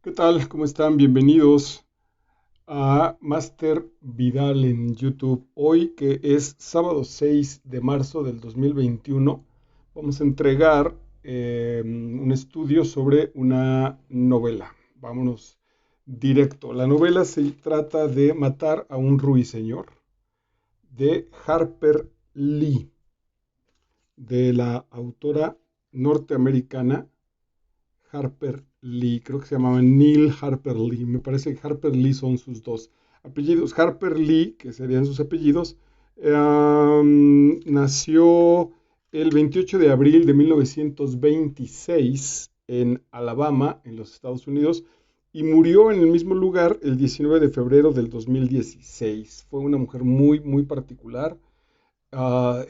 ¿Qué tal? ¿Cómo están? Bienvenidos a Master Vidal en YouTube. Hoy, que es sábado 6 de marzo del 2021, vamos a entregar un estudio sobre una novela. Vámonos directo. La novela se trata de Matar a un ruiseñor, de Harper Lee, de la autora norteamericana Harper Lee. Creo que se llamaba Neil Harper Lee. Me parece que Harper Lee son sus dos apellidos. Harper Lee, que serían sus apellidos, nació el 28 de abril de 1926 en Alabama, en los Estados Unidos, y murió en el mismo lugar el 19 de febrero del 2016. Fue una mujer muy, muy particular.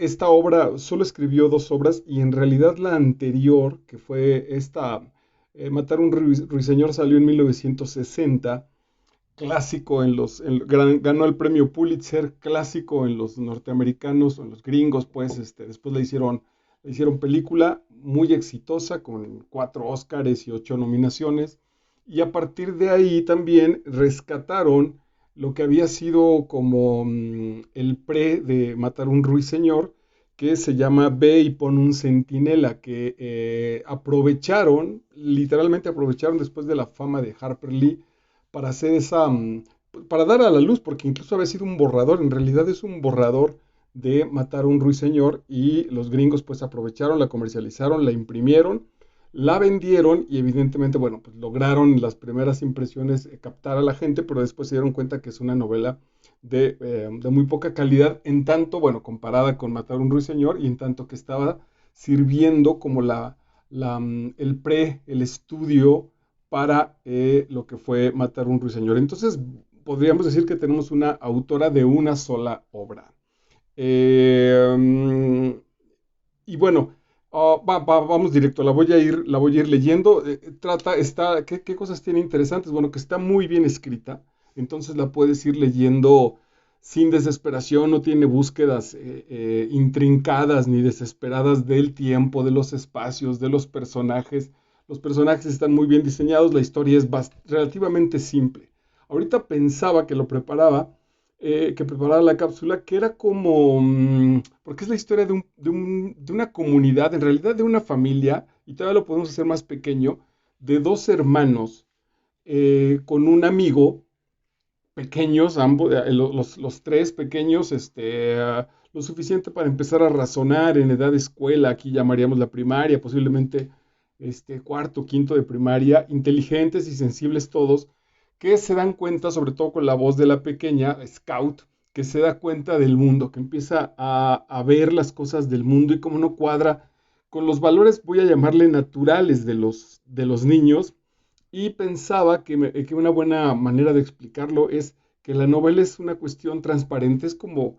Esta obra, solo escribió dos obras, y en realidad la anterior, que fue esta, Matar un ruiseñor, salió en 1960, clásico ganó el premio Pulitzer, clásico en los norteamericanos, o en los gringos, pues después le hicieron película, muy exitosa, con 4 Óscares y 8 nominaciones, y a partir de ahí también rescataron lo que había sido como el pre de Matar un ruiseñor, que se llama Ve y pon un centinela, que aprovecharon, literalmente aprovecharon después de la fama de Harper Lee para hacer para dar a la luz, porque incluso había sido un borrador, en realidad es un borrador de Matar a un ruiseñor, y los gringos pues aprovecharon, la comercializaron, la imprimieron, la vendieron, y evidentemente, bueno, pues lograron las primeras impresiones captar a la gente, pero después se dieron cuenta que es una novela de muy poca calidad, en tanto, bueno, comparada con Matar a un ruiseñor, y en tanto que estaba sirviendo como el estudio para lo que fue Matar a un ruiseñor. Entonces, podríamos decir que tenemos una autora de una sola obra. Eh, y bueno, vamos directo, la voy a ir leyendo. ¿Qué cosas tiene interesantes? Bueno, que está muy bien escrita, entonces la puedes ir leyendo sin desesperación, no tiene búsquedas intrincadas ni desesperadas del tiempo, de los espacios, de los personajes. Los personajes están muy bien diseñados, la historia es relativamente simple. Ahorita pensaba que preparaba la cápsula, que era como, porque es la historia de una comunidad, en realidad de una familia, y todavía lo podemos hacer más pequeño, de dos hermanos con un amigo, pequeños, ambos, los tres pequeños, lo suficiente para empezar a razonar en edad de escuela, aquí llamaríamos la primaria, posiblemente cuarto, quinto de primaria, inteligentes y sensibles todos, que se dan cuenta, sobre todo con la voz de la pequeña, Scout, que se da cuenta del mundo, que empieza a ver las cosas del mundo y cómo no cuadra con los valores, voy a llamarle naturales de los niños, y pensaba que una buena manera de explicarlo es que la novela es una cuestión transparente, es como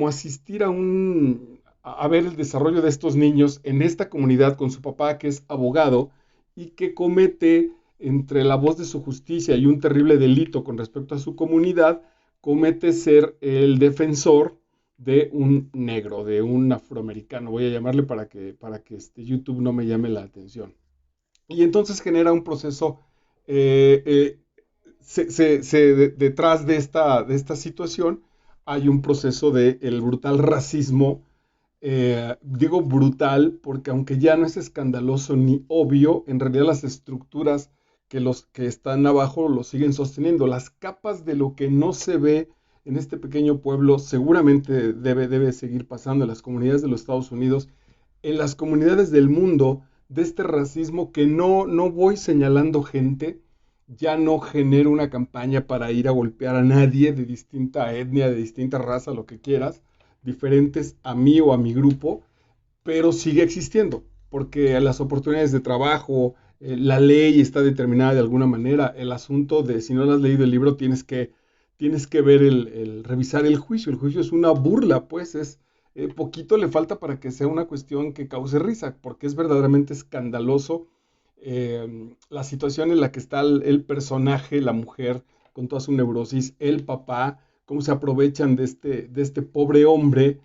asistir a ver el desarrollo de estos niños en esta comunidad con su papá, que es abogado y que comete, entre la voz de su justicia y un terrible delito con respecto a su comunidad, comete ser el defensor de un negro, de un afroamericano, voy a llamarle para que YouTube no me llame la atención. Y entonces genera un proceso, eh, eh, detrás de esta situación hay un proceso de el brutal racismo. Digo brutal porque, aunque ya no es escandaloso ni obvio, en realidad las estructuras que los que están abajo lo siguen sosteniendo. Las capas de lo que no se ve en este pequeño pueblo seguramente debe seguir pasando en las comunidades de los Estados Unidos, en las comunidades del mundo, de este racismo que no voy señalando gente, ya no genero una campaña para ir a golpear a nadie de distinta etnia, de distinta raza, lo que quieras, diferentes a mí o a mi grupo, pero sigue existiendo, porque las oportunidades de trabajo, la ley está determinada de alguna manera. El asunto de, si no has leído el libro, tienes que ver revisar el juicio. El juicio es una burla, pues poquito le falta para que sea una cuestión que cause risa, porque es verdaderamente escandaloso la situación en la que está el personaje, la mujer, con toda su neurosis, el papá, cómo se aprovechan de este pobre hombre,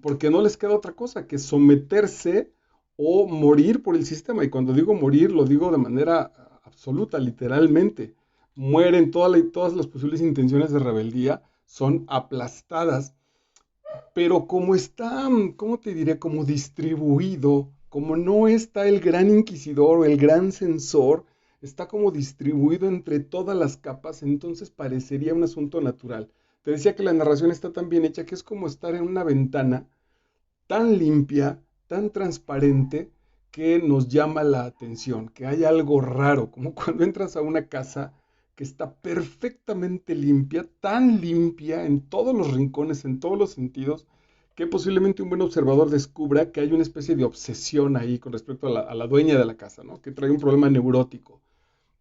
porque no les queda otra cosa que someterse o morir por el sistema. Y cuando digo morir, lo digo de manera absoluta, literalmente. Mueren todas las posibles intenciones de rebeldía, son aplastadas, pero como está, ¿cómo te diré? Como distribuido, como no está el gran inquisidor o el gran censor, está como distribuido entre todas las capas, entonces parecería un asunto natural. Te decía que la narración está tan bien hecha que es como estar en una ventana tan limpia, tan transparente, que nos llama la atención, que hay algo raro, como cuando entras a una casa que está perfectamente limpia, tan limpia en todos los rincones, en todos los sentidos, que posiblemente un buen observador descubra que hay una especie de obsesión ahí con respecto a la dueña de la casa, ¿no? Que trae un problema neurótico,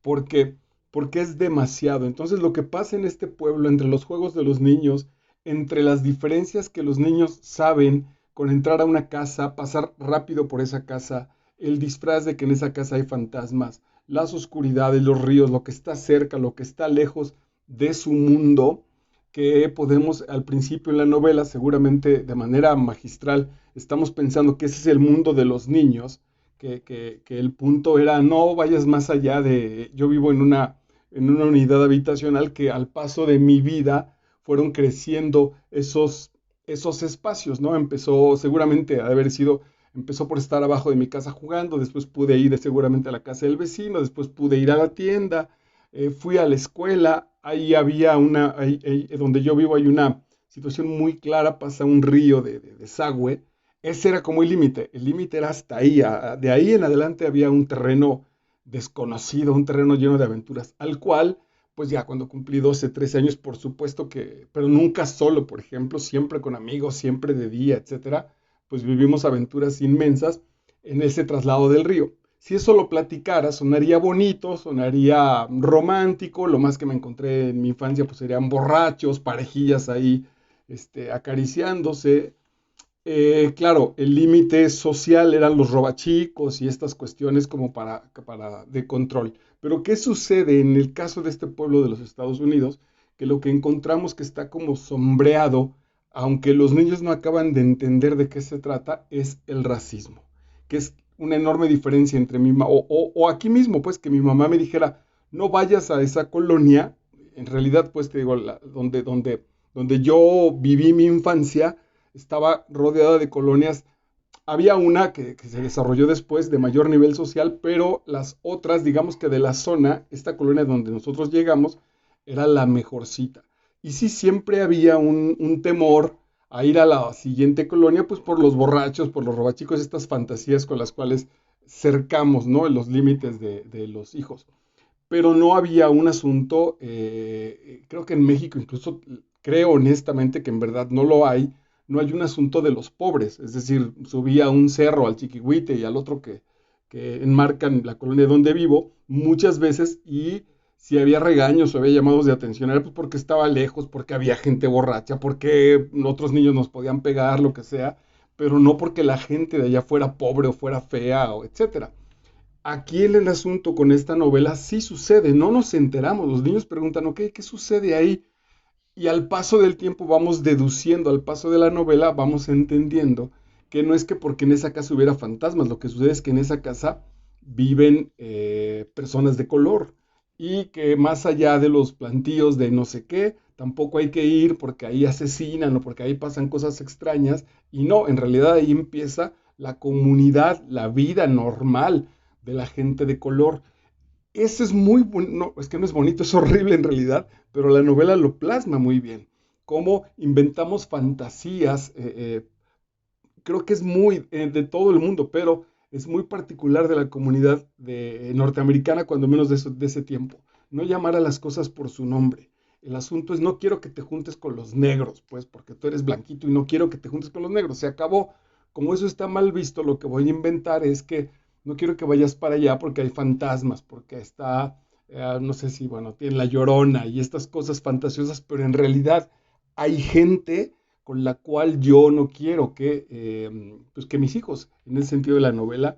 porque, porque es demasiado. Entonces lo que pasa en este pueblo, entre los juegos de los niños, entre las diferencias que los niños saben con entrar a una casa, pasar rápido por esa casa, el disfraz de que en esa casa hay fantasmas, las oscuridades, los ríos, lo que está cerca, lo que está lejos de su mundo, que podemos al principio en la novela, seguramente de manera magistral, estamos pensando que ese es el mundo de los niños, que el punto era no vayas más allá de, yo vivo en una unidad habitacional que al paso de mi vida fueron creciendo esos espacios, ¿no? Empezó seguramente a haber sido, empezó por estar abajo de mi casa jugando, después pude ir seguramente a la casa del vecino, después pude ir a la tienda, fui a la escuela, ahí había donde yo vivo hay una situación muy clara, pasa un río de desagüe, ese era como el límite era hasta ahí, de ahí en adelante había un terreno desconocido, un terreno lleno de aventuras, al cual, pues ya cuando cumplí 12 13 años, por supuesto que, pero nunca solo, por ejemplo, siempre con amigos, siempre de día, etcétera, pues vivimos aventuras inmensas en ese traslado del río. Si eso lo platicara, sonaría bonito, sonaría romántico, lo más que me encontré en mi infancia, pues serían borrachos, parejillas ahí, acariciándose, claro, el límite social eran los robachicos y estas cuestiones como para de control. Pero ¿qué sucede en el caso de este pueblo de los Estados Unidos? Que lo que encontramos que está como sombreado, aunque los niños no acaban de entender de qué se trata, es el racismo, que es una enorme diferencia entre mi mamá, o aquí mismo, pues que mi mamá me dijera, no vayas a esa colonia, en realidad, pues te digo, donde yo viví mi infancia, estaba rodeada de colonias. Había una que se desarrolló después de mayor nivel social, pero las otras, digamos que de la zona, esta colonia donde nosotros llegamos, era la mejorcita. Y sí, siempre había un temor a ir a la siguiente colonia, pues por los borrachos, por los robachicos, estas fantasías con las cuales cercamos, ¿no? Los límites de los hijos. Pero no había un asunto, creo que en México incluso, creo honestamente que en verdad no lo hay, no hay un asunto de los pobres, es decir, subí a un cerro, al Chiquihuite y al otro que enmarcan la colonia donde vivo, muchas veces, y si había regaños o había llamados de atención, era pues porque estaba lejos, porque había gente borracha, porque otros niños nos podían pegar, lo que sea, pero no porque la gente de allá fuera pobre o fuera fea o etcétera. Aquí el asunto con esta novela sí sucede, no nos enteramos, los niños preguntan, ok, ¿qué sucede ahí? Y al paso del tiempo vamos deduciendo, al paso de la novela vamos entendiendo que no es que porque en esa casa hubiera fantasmas, lo que sucede es que en esa casa viven personas de color y que más allá de los plantíos de no sé qué, tampoco hay que ir porque ahí asesinan o porque ahí pasan cosas extrañas y no, en realidad ahí empieza la comunidad, la vida normal de la gente de color. Ese es muy bueno, no, es que no es bonito, es horrible en realidad, pero la novela lo plasma muy bien. Cómo inventamos fantasías, creo que es muy de todo el mundo, pero es muy particular de la comunidad norteamericana, cuando menos de ese tiempo. No llamar a las cosas por su nombre. El asunto es, no quiero que te juntes con los negros, pues, porque tú eres blanquito y no quiero que te juntes con los negros. Se acabó. Como eso está mal visto, lo que voy a inventar es que no quiero que vayas para allá porque hay fantasmas, porque está, no sé si, bueno, tiene la llorona y estas cosas fantasiosas, pero en realidad hay gente con la cual yo no quiero pues que mis hijos, en el sentido de la novela,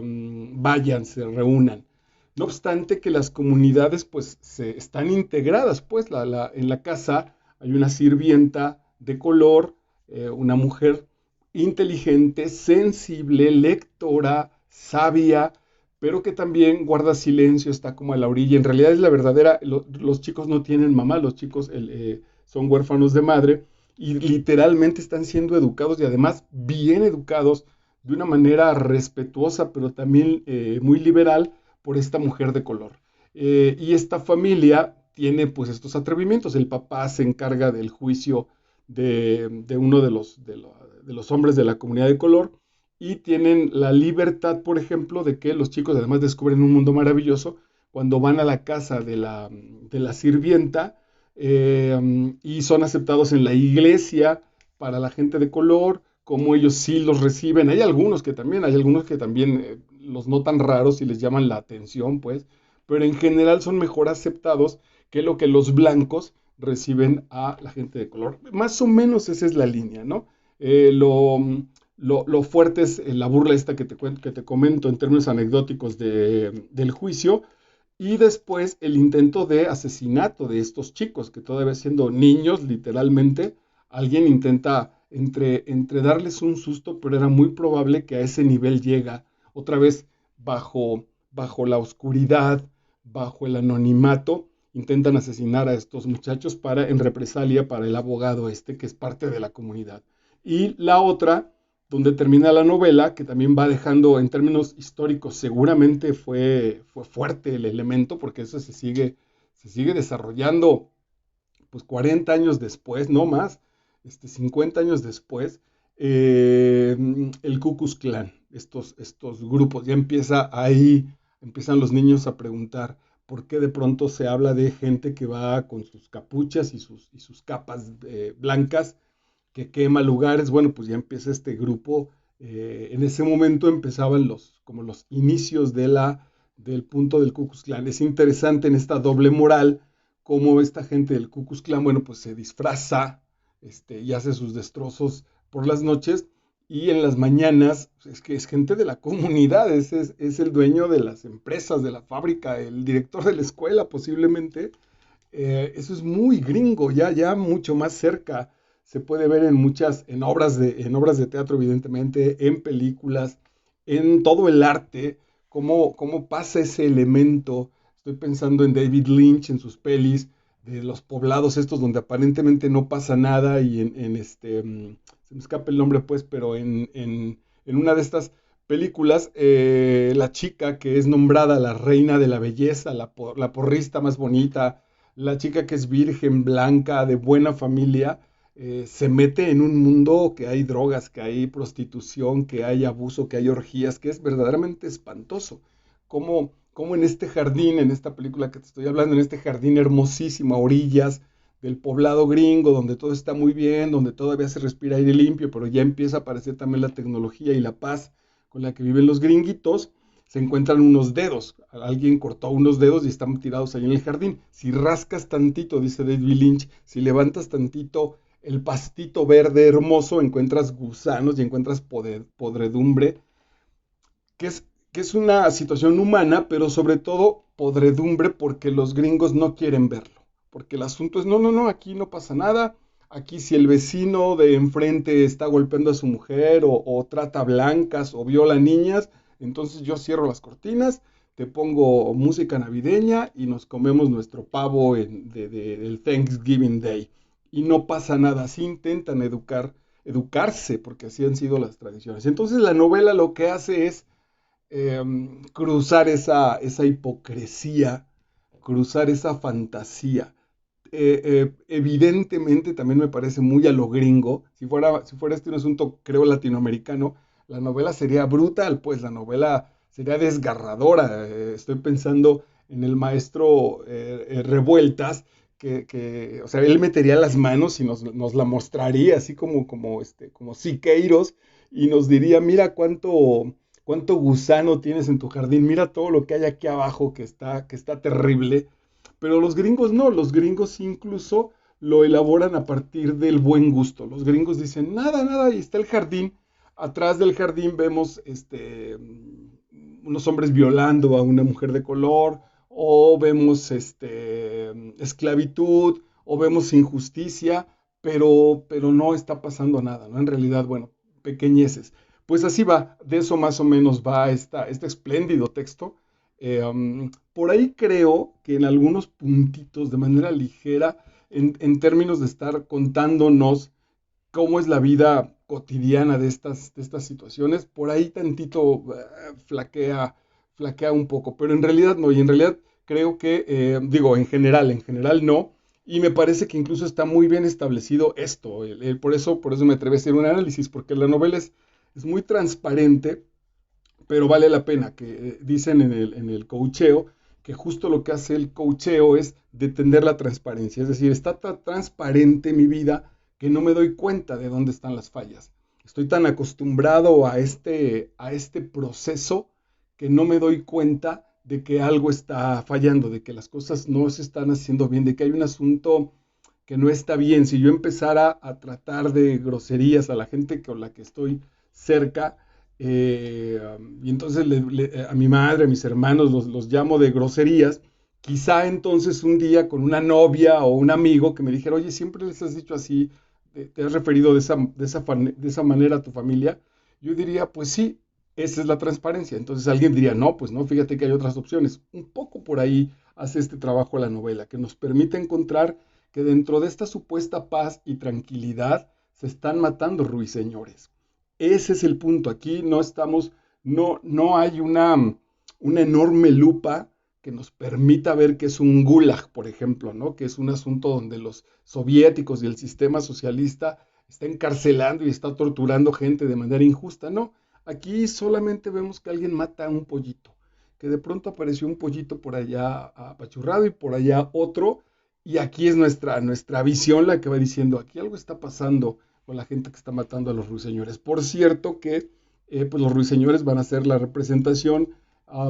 vayan, se reúnan. No obstante que las comunidades pues están integradas, pues en la casa hay una sirvienta de color, una mujer inteligente, sensible, lectora, sabia, pero que también guarda silencio, está como a la orilla. En realidad es la verdadera, los chicos no tienen mamá, los chicos son huérfanos de madre y literalmente están siendo educados y además bien educados de una manera respetuosa, pero también muy liberal por esta mujer de color. Y esta familia tiene pues estos atrevimientos. El papá se encarga del juicio de uno de los hombres de la comunidad de color y tienen la libertad, por ejemplo, de que los chicos además descubren un mundo maravilloso cuando van a la casa de la sirvienta y son aceptados en la iglesia para la gente de color, como ellos sí los reciben. Hay algunos que también los notan raros y les llaman la atención, pues, pero en general son mejor aceptados que lo que los blancos reciben a la gente de color. Más o menos esa es la línea, ¿no? Eh, lo, lo fuerte es la burla esta que te comento en términos anecdóticos del juicio, y después el intento de asesinato de estos chicos, que todavía siendo niños, literalmente, alguien intenta entre darles un susto, pero era muy probable que a ese nivel llega otra vez bajo la oscuridad, bajo el anonimato, intentan asesinar a estos muchachos en represalia para el abogado este, que es parte de la comunidad. Y la otra, donde termina la novela, que también va dejando en términos históricos, seguramente fue fuerte el elemento, porque eso se sigue desarrollando pues 40 años después, no más, 50 años después, el Ku Klux Klan, estos grupos, ya empieza ahí, empiezan los niños a preguntar por qué de pronto se habla de gente que va con sus capuchas y sus capas blancas que quema lugares. Bueno, pues ya empieza este grupo. En ese momento empezaban como los inicios del punto del Ku Klux Klan. Es interesante en esta doble moral cómo esta gente del Ku Klux Klan, bueno, pues se disfraza y hace sus destrozos por las noches y en las mañanas es que es gente de la comunidad, es el dueño de las empresas, de la fábrica, el director de la escuela posiblemente. Eso es muy gringo, ya mucho más cerca. Se puede ver en obras de teatro, evidentemente, en películas, en todo el arte, cómo pasa ese elemento. Estoy pensando en David Lynch, en sus pelis, de los poblados estos donde aparentemente no pasa nada y se me escapa el nombre pues, pero en una de estas películas, la chica que es nombrada la reina de la belleza, la porrista más bonita, la chica que es virgen, blanca, de buena familia, se mete en un mundo que hay drogas, que hay prostitución, que hay abuso, que hay orgías, que es verdaderamente espantoso. Como en este jardín, en esta película que te estoy hablando, en este jardín hermosísimo, a orillas del poblado gringo, donde todo está muy bien, donde todavía se respira aire limpio, pero ya empieza a aparecer también la tecnología y la paz con la que viven los gringuitos, se encuentran unos dedos. Alguien cortó unos dedos y están tirados ahí en el jardín. Si rascas tantito, dice David Lynch, si levantas tantito el pastito verde hermoso, encuentras gusanos y encuentras podredumbre, que es, que es una situación humana, pero sobre todo podredumbre porque los gringos no quieren verlo. Porque el asunto es, no, aquí no pasa nada. Aquí si el vecino de enfrente está golpeando a su mujer o trata blancas o viola niñas, entonces yo cierro las cortinas, te pongo música navideña y nos comemos nuestro pavo del Thanksgiving Day. Y no pasa nada, así intentan educarse, porque así han sido las tradiciones. Entonces la novela lo que hace es cruzar esa hipocresía, cruzar esa fantasía. Evidentemente también me parece muy a lo gringo. Si fuera este un asunto, creo, latinoamericano, la novela sería brutal, pues la novela sería desgarradora. Estoy pensando en el maestro Revueltas, o sea, él metería las manos y nos la mostraría así como Siqueiros y nos diría, mira cuánto gusano tienes en tu jardín, mira todo lo que hay aquí abajo que está terrible. Pero los gringos no, los gringos incluso lo elaboran a partir del buen gusto. Los gringos dicen, nada, ahí está el jardín. Atrás del jardín vemos unos hombres violando a una mujer de color, o vemos esclavitud, o vemos injusticia, pero no está pasando nada, ¿no? En realidad, bueno, pequeñeces. Pues así va, de eso más o menos va este espléndido texto. Por ahí creo que en algunos puntitos, de manera ligera, en términos de estar contándonos cómo es la vida cotidiana de estas situaciones, por ahí tantito flaquea un poco, pero en realidad no, y en realidad creo que, digo, en general no, y me parece que incluso está muy bien establecido esto, por eso me atreví a hacer un análisis, porque la novela es muy transparente, pero vale la pena, que dicen en el coacheo, que justo lo que hace el coacheo es detener la transparencia, es decir, está tan transparente mi vida que no me doy cuenta de dónde están las fallas. Estoy tan acostumbrado a este proceso que no me doy cuenta de que algo está fallando, de que las cosas no se están haciendo bien, de que hay un asunto que no está bien. Si yo empezara a tratar de groserías a la gente con la que estoy cerca, y entonces a mi madre, a mis hermanos los llamo de groserías, quizá entonces un día con una novia o un amigo que me dijera, oye, siempre les has dicho así, te has referido de esa manera a tu familia, yo diría, pues sí, esa es la transparencia. Entonces alguien diría, no, pues no, fíjate que hay otras opciones. Un poco por ahí hace este trabajo la novela, que nos permite encontrar que dentro de esta supuesta paz y tranquilidad se están matando ruiseñores. Ese es el punto. Aquí no estamos, no hay una enorme lupa que nos permita ver que es un gulag, por ejemplo, ¿no? Que es un asunto donde los soviéticos y el sistema socialista está encarcelando y está torturando gente de manera injusta. No, aquí solamente vemos que alguien mata a un pollito, que de pronto apareció un pollito por allá apachurrado y por allá otro, y aquí es nuestra visión la que va diciendo, aquí algo está pasando con la gente que está matando a los ruiseñores. Por cierto que pues los ruiseñores van a ser la representación,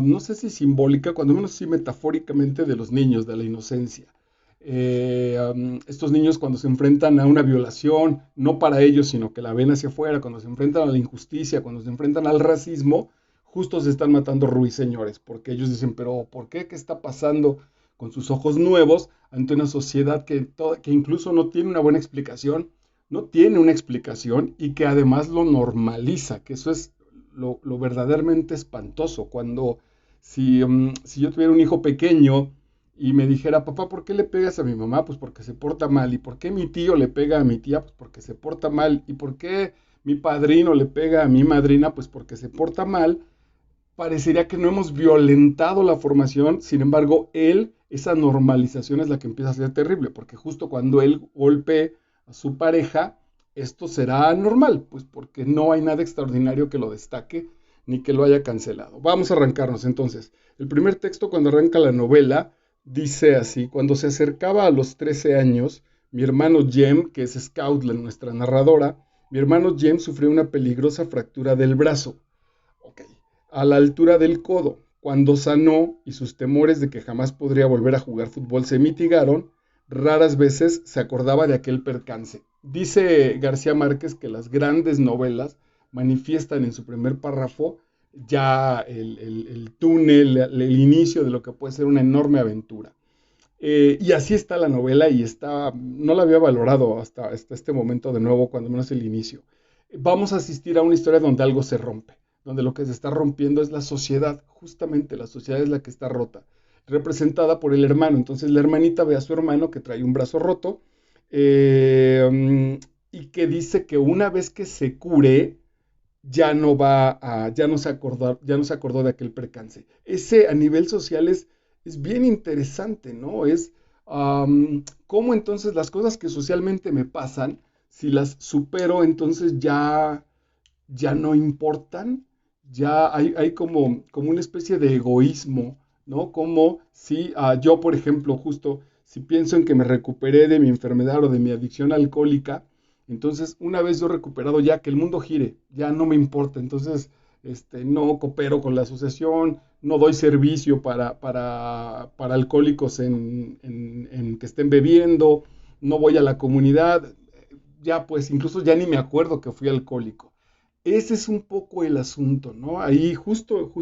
no sé si simbólica, cuando menos sí metafóricamente, de los niños, de la inocencia. Estos niños cuando se enfrentan a una violación, no para ellos, sino que la ven hacia afuera, cuando se enfrentan a la injusticia, cuando se enfrentan al racismo, justo se están matando ruiseñores, porque ellos dicen, pero ¿por qué? ¿Qué está pasando con sus ojos nuevos ante una sociedad que incluso no tiene una buena explicación? No tiene una explicación y que además lo normaliza, que eso es lo verdaderamente espantoso. Cuando, si yo tuviera un hijo pequeño y me dijera, papá, ¿por qué le pegas a mi mamá? Pues porque se porta mal. ¿Y por qué mi tío le pega a mi tía? Pues porque se porta mal. ¿Y por qué mi padrino le pega a mi madrina? Pues porque se porta mal. Parecería que no hemos violentado la formación, sin embargo, esa normalización es la que empieza a ser terrible, porque justo cuando él golpee a su pareja, esto será normal, pues porque no hay nada extraordinario que lo destaque ni que lo haya cancelado. Vamos a arrancarnos entonces. El primer texto, cuando arranca la novela, dice así: cuando se acercaba a los 13 años, mi hermano Jem, que es Scout, nuestra narradora, mi hermano Jem sufrió una peligrosa fractura del brazo. Ok, a la altura del codo. Cuando sanó y sus temores de que jamás podría volver a jugar fútbol se mitigaron, raras veces se acordaba de aquel percance. Dice García Márquez que las grandes novelas manifiestan en su primer párrafo ya el túnel, el inicio de lo que puede ser una enorme aventura. Y así está la novela y no la había valorado hasta este momento de nuevo, cuando menos el inicio. Vamos a asistir a una historia donde algo se rompe, donde lo que se está rompiendo es la sociedad, justamente la sociedad es la que está rota, representada por el hermano. Entonces la hermanita ve a su hermano que trae un brazo roto, y que dice que una vez que se cure, ya no se acordó de aquel percance. Ese a nivel social es bien interesante, ¿no? Cómo entonces las cosas que socialmente me pasan, si las supero, entonces ya no importan, ya hay como una especie de egoísmo, ¿no? Como si yo, por ejemplo, justo si pienso en que me recuperé de mi enfermedad o de mi adicción alcohólica, entonces una vez yo recuperado, ya que el mundo gire, ya no me importa, entonces no coopero con la asociación, no doy servicio para alcohólicos en que estén bebiendo, no voy a la comunidad, ya pues incluso ya ni me acuerdo que fui alcohólico. Ese es un poco el asunto, ¿no? Ahí justo,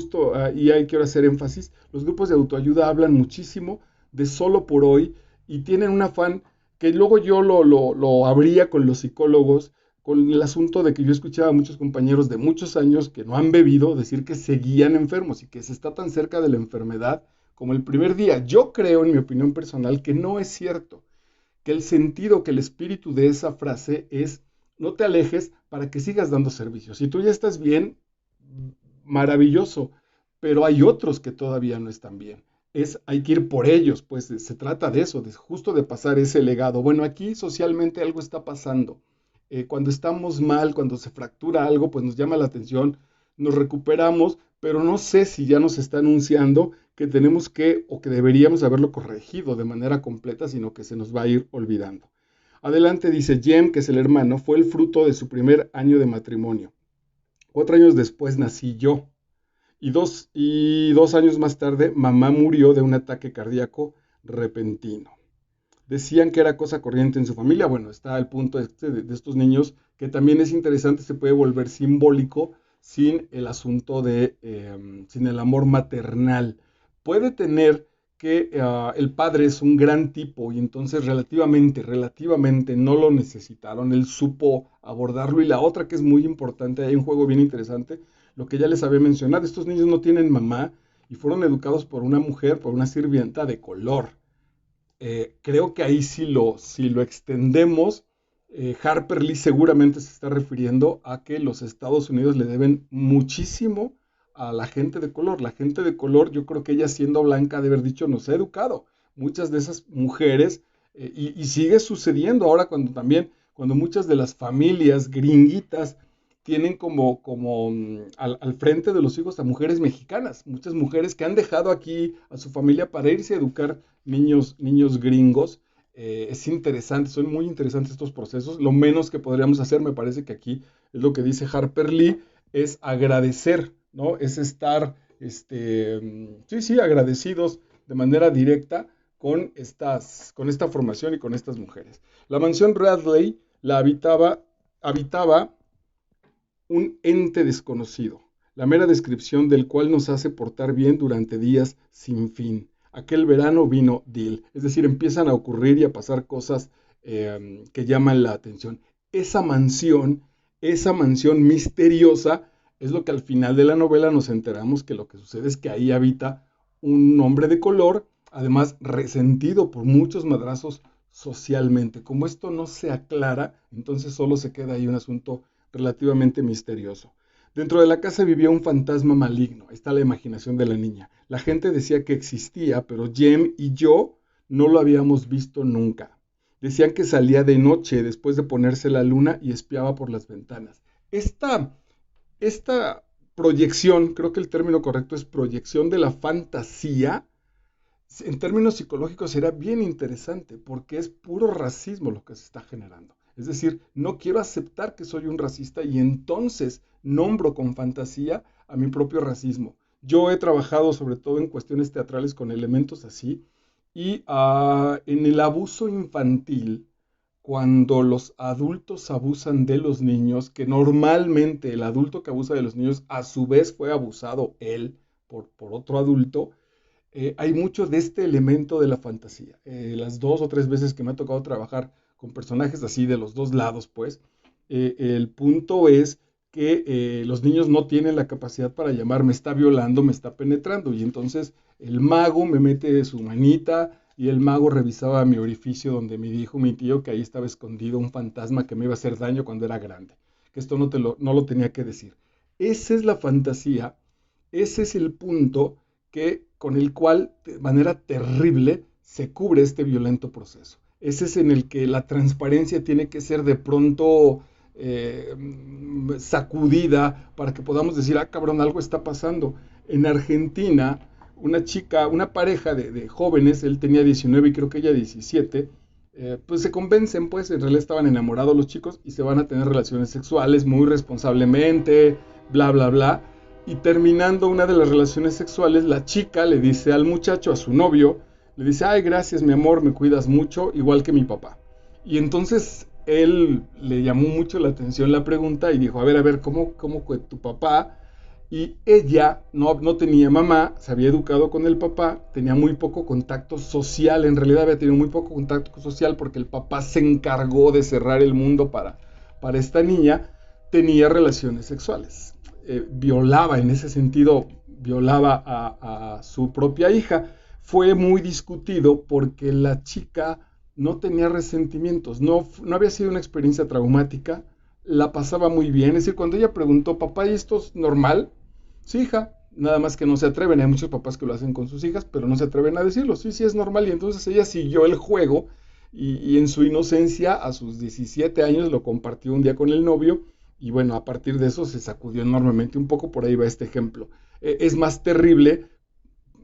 y ahí quiero hacer énfasis, los grupos de autoayuda hablan muchísimo de solo por hoy y tienen un afán que luego yo lo habría con los psicólogos, con el asunto de que yo escuchaba a muchos compañeros de muchos años que no han bebido decir que seguían enfermos y que se está tan cerca de la enfermedad como el primer día. Yo creo, en mi opinión personal, que no es cierto, que el sentido, que el espíritu de esa frase es no te alejes para que sigas dando servicio. Si tú ya estás bien, maravilloso, pero hay otros que todavía no están bien. Hay que ir por ellos, pues se trata de eso, justo de pasar ese legado. Bueno, aquí socialmente algo está pasando. Cuando estamos mal, cuando se fractura algo, pues nos llama la atención, nos recuperamos, pero no sé si ya nos está anunciando que tenemos que o que deberíamos haberlo corregido de manera completa, sino que se nos va a ir olvidando. Adelante dice, Jem, que es el hermano, fue el fruto de su primer año de matrimonio. 4 años después nací yo. Y dos años más tarde, mamá murió de un ataque cardíaco repentino. Decían que era cosa corriente en su familia. Bueno, está el punto de estos niños, que también es interesante, se puede volver simbólico sin el asunto sin el amor maternal. Puede tener que el padre es un gran tipo y entonces relativamente no lo necesitaron. Él supo abordarlo. Y la otra que es muy importante, hay un juego bien interesante, lo que ya les había mencionado, estos niños no tienen mamá y fueron educados por una mujer, por una sirvienta de color. Creo que ahí si lo extendemos, Harper Lee seguramente se está refiriendo a que los Estados Unidos le deben muchísimo a la gente de color. La gente de color, yo creo que ella siendo blanca, de haber dicho, nos ha educado. Muchas de esas mujeres, y sigue sucediendo ahora cuando muchas de las familias gringuitas tienen al frente de los hijos a mujeres mexicanas, muchas mujeres que han dejado aquí a su familia para irse a educar niños gringos. Es interesante, son muy interesantes estos procesos. Lo menos que podríamos hacer, me parece que aquí es lo que dice Harper Lee, es agradecer, ¿no? Es estar, sí, agradecidos de manera directa con esta formación y con estas mujeres. La mansión Radley la habitaba un ente desconocido, la mera descripción del cual nos hace portar bien durante días sin fin. Aquel verano vino Dill, es decir, empiezan a ocurrir y a pasar cosas que llaman la atención. Esa mansión misteriosa, es lo que al final de la novela nos enteramos que lo que sucede es que ahí habita un hombre de color, además resentido por muchos madrazos socialmente. Como esto no se aclara, entonces solo se queda ahí un asunto relativamente misterioso. Dentro de la casa vivía un fantasma maligno. Ahí está la imaginación de la niña. La gente decía que existía, pero Jem y yo no lo habíamos visto nunca. Decían que salía de noche después de ponerse la luna y espiaba por las ventanas. Esta proyección, creo que el término correcto es proyección de la fantasía, en términos psicológicos será bien interesante porque es puro racismo lo que se está generando. Es decir, no quiero aceptar que soy un racista y entonces nombro con fantasía a mi propio racismo. Yo he trabajado sobre todo en cuestiones teatrales con elementos así y en el abuso infantil, cuando los adultos abusan de los niños, que normalmente el adulto que abusa de los niños a su vez fue abusado él por otro adulto, hay mucho de este elemento de la fantasía. Las 2 o 3 veces que me ha tocado trabajar con personajes así de los dos lados, pues, el punto es que los niños no tienen la capacidad para llamar, me está violando, me está penetrando, y entonces el mago me mete su manita y el mago revisaba mi orificio donde me dijo mi tío que ahí estaba escondido un fantasma que me iba a hacer daño cuando era grande, que esto no lo tenía que decir. Esa es la fantasía, ese es el punto con el cual de manera terrible se cubre este violento proceso. Ese es en el que la transparencia tiene que ser de pronto sacudida para que podamos decir, cabrón, algo está pasando. En Argentina, una pareja de jóvenes, él tenía 19 y creo que ella 17, pues se convencen, pues en realidad estaban enamorados los chicos y se van a tener relaciones sexuales muy responsablemente, bla, bla, bla. Y terminando una de las relaciones sexuales, la chica le dice al muchacho, a su novio, le dice, ay, gracias, mi amor, me cuidas mucho, igual que mi papá. Y entonces él le llamó mucho la atención la pregunta y dijo, a ver, ¿cómo que tu papá? Y ella no tenía mamá, se había educado con el papá, tenía muy poco contacto social, en realidad había tenido muy poco contacto social porque el papá se encargó de cerrar el mundo para esta niña, tenía relaciones sexuales. Violaba, en ese sentido, violaba a su propia hija. Fue muy discutido porque la chica no tenía resentimientos, no había sido una experiencia traumática, la pasaba muy bien. Es decir, cuando ella preguntó, papá, ¿y esto es normal? Sí, hija, nada más que no se atreven. Hay muchos papás que lo hacen con sus hijas, pero no se atreven a decirlo. Sí, sí, es normal. Y entonces ella siguió el juego y en su inocencia, a sus 17 años, lo compartió un día con el novio. Y bueno, a partir de eso se sacudió enormemente un poco. Por ahí va este ejemplo. Es más terrible,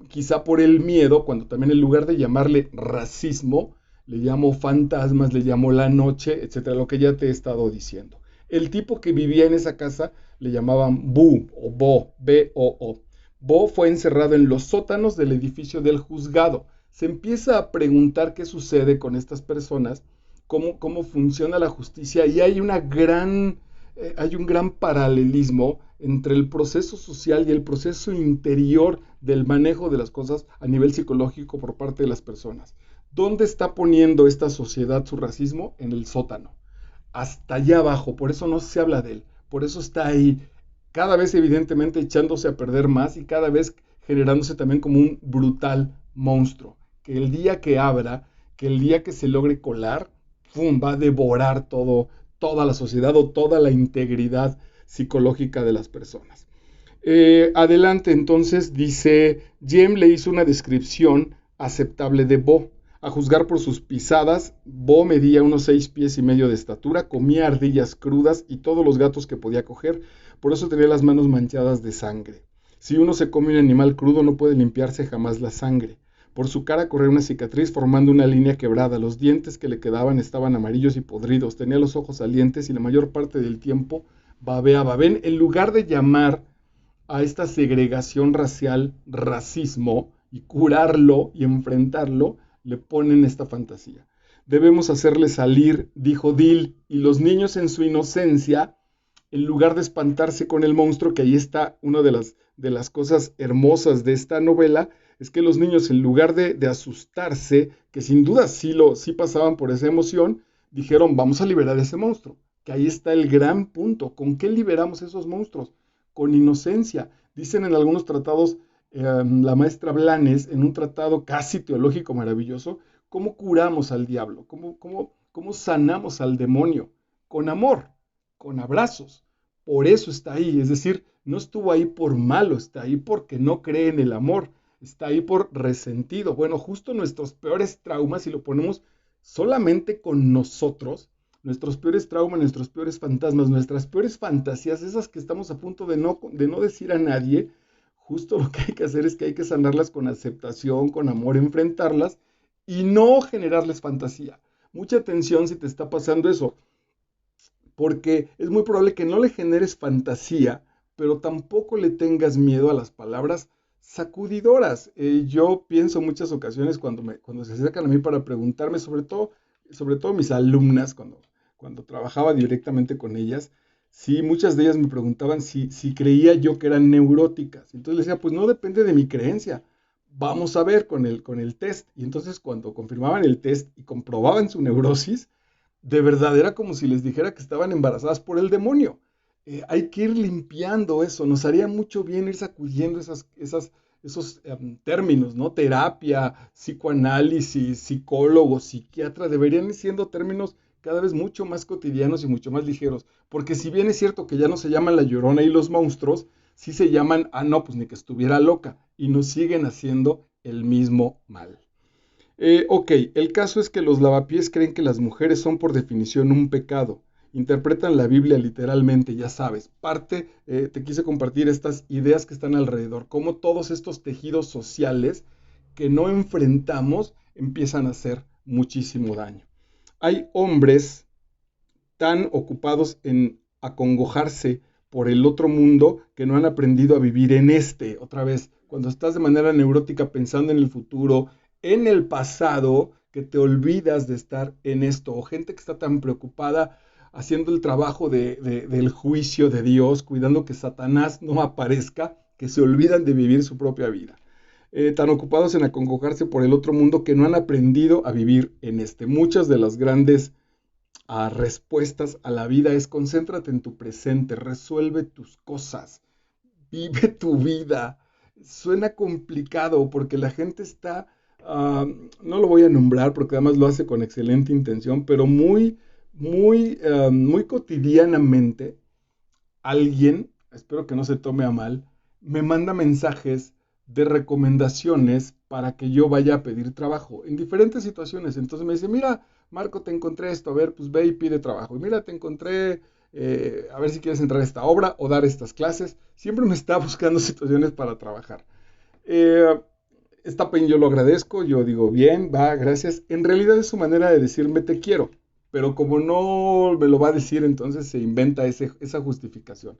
quizá por el miedo, cuando también en lugar de llamarle racismo, le llamo fantasmas, le llamo la noche, etcétera, lo que ya te he estado diciendo. El tipo que vivía en esa casa le llamaban Bu o Bo, B-O-O. Bo fue encerrado en los sótanos del edificio del juzgado. Se empieza a preguntar qué sucede con estas personas, cómo funciona la justicia, y hay un gran paralelismo entre el proceso social y el proceso interior del manejo de las cosas a nivel psicológico por parte de las personas. ¿Dónde está poniendo esta sociedad su racismo? En el sótano, hasta allá abajo. Por eso no se habla de él, por eso está ahí, cada vez evidentemente echándose a perder más y cada vez generándose también como un brutal monstruo, que el día que abra, que el día que se logre colar, ¡pum!, va a devorar toda la sociedad o toda la integridad psicológica de las personas. Adelante, entonces, dice, Jem le hizo una descripción aceptable de Bo. A juzgar por sus pisadas, Bo medía unos 6 pies y medio de estatura, comía ardillas crudas y todos los gatos que podía coger, por eso tenía las manos manchadas de sangre. Si uno se come un animal crudo no puede limpiarse jamás la sangre. Por su cara corría una cicatriz formando una línea quebrada. Los dientes que le quedaban estaban amarillos y podridos. Tenía los ojos salientes y la mayor parte del tiempo babeaba. Ven, en lugar de llamar a esta segregación racial racismo y curarlo y enfrentarlo, le ponen esta fantasía. Debemos hacerle salir, dijo Dill, y los niños en su inocencia, en lugar de espantarse con el monstruo, que ahí está una de las cosas hermosas de esta novela, es que los niños, en lugar de asustarse, que sin duda sí pasaban por esa emoción, dijeron, vamos a liberar a ese monstruo. Que ahí está el gran punto. ¿Con qué liberamos esos monstruos? Con inocencia. Dicen en algunos tratados, la maestra Blanes, en un tratado casi teológico maravilloso, cómo curamos al diablo, cómo sanamos al demonio. Con amor, con abrazos. Por eso está ahí. Es decir, no estuvo ahí por malo, está ahí porque no cree en el amor. Está ahí por resentido. Bueno, justo nuestros peores traumas, si lo ponemos solamente con nosotros, nuestros peores traumas, nuestros peores fantasmas, nuestras peores fantasías, esas que estamos a punto de no decir a nadie, justo lo que hay que hacer es que hay que sanarlas con aceptación, con amor, enfrentarlas y no generarles fantasía. Mucha atención si te está pasando eso, porque es muy probable que no le generes fantasía, pero tampoco le tengas miedo a las palabras sacudidoras. Yo pienso muchas ocasiones cuando se acercan a mí para preguntarme, sobre todo mis alumnas, cuando trabajaba directamente con ellas, sí, muchas de ellas me preguntaban si creía yo que eran neuróticas. Entonces les decía, pues no depende de mi creencia. Vamos a ver con el test. Y entonces cuando confirmaban el test y comprobaban su neurosis, de verdad era como si les dijera que estaban embarazadas por el demonio. Hay que ir limpiando eso. Nos haría mucho bien ir sacudiendo esos términos, ¿no? Terapia, psicoanálisis, psicólogo, psiquiatra, deberían ir siendo términos cada vez mucho más cotidianos y mucho más ligeros. Porque si bien es cierto que ya no se llaman la Llorona y los monstruos, sí se llaman, no, pues ni que estuviera loca. Y nos siguen haciendo el mismo mal. Ok, el caso es que los lavapiés creen que las mujeres son por definición un pecado. Interpretan la Biblia literalmente, ya sabes. Te quise compartir estas ideas que están alrededor, cómo todos estos tejidos sociales que no enfrentamos empiezan a hacer muchísimo daño. Hay hombres tan ocupados en acongojarse por el otro mundo que no han aprendido a vivir en este. Otra vez, cuando estás de manera neurótica pensando en el futuro, en el pasado, que te olvidas de estar en esto, o gente que está tan preocupada haciendo el trabajo del juicio de Dios, cuidando que Satanás no aparezca, que se olvidan de vivir su propia vida. Tan ocupados en acongojarse por el otro mundo que no han aprendido a vivir en este. Muchas de las grandes a respuestas a la vida es concéntrate en tu presente, resuelve tus cosas, vive tu vida. Suena complicado porque la gente está, no lo voy a nombrar porque además lo hace con excelente intención, pero muy cotidianamente alguien, espero que no se tome a mal, me manda mensajes de recomendaciones para que yo vaya a pedir trabajo en diferentes situaciones. Entonces me dice, mira, Marco, te encontré esto, a ver, pues ve y pide trabajo. Y mira, te encontré, a ver si quieres entrar a esta obra o dar estas clases. Siempre me está buscando situaciones para trabajar. Eh, Está bien, yo lo agradezco, yo digo, bien, va, gracias. En realidad es su manera de decirme te quiero, pero como no me lo va a decir, entonces se inventa esa justificación.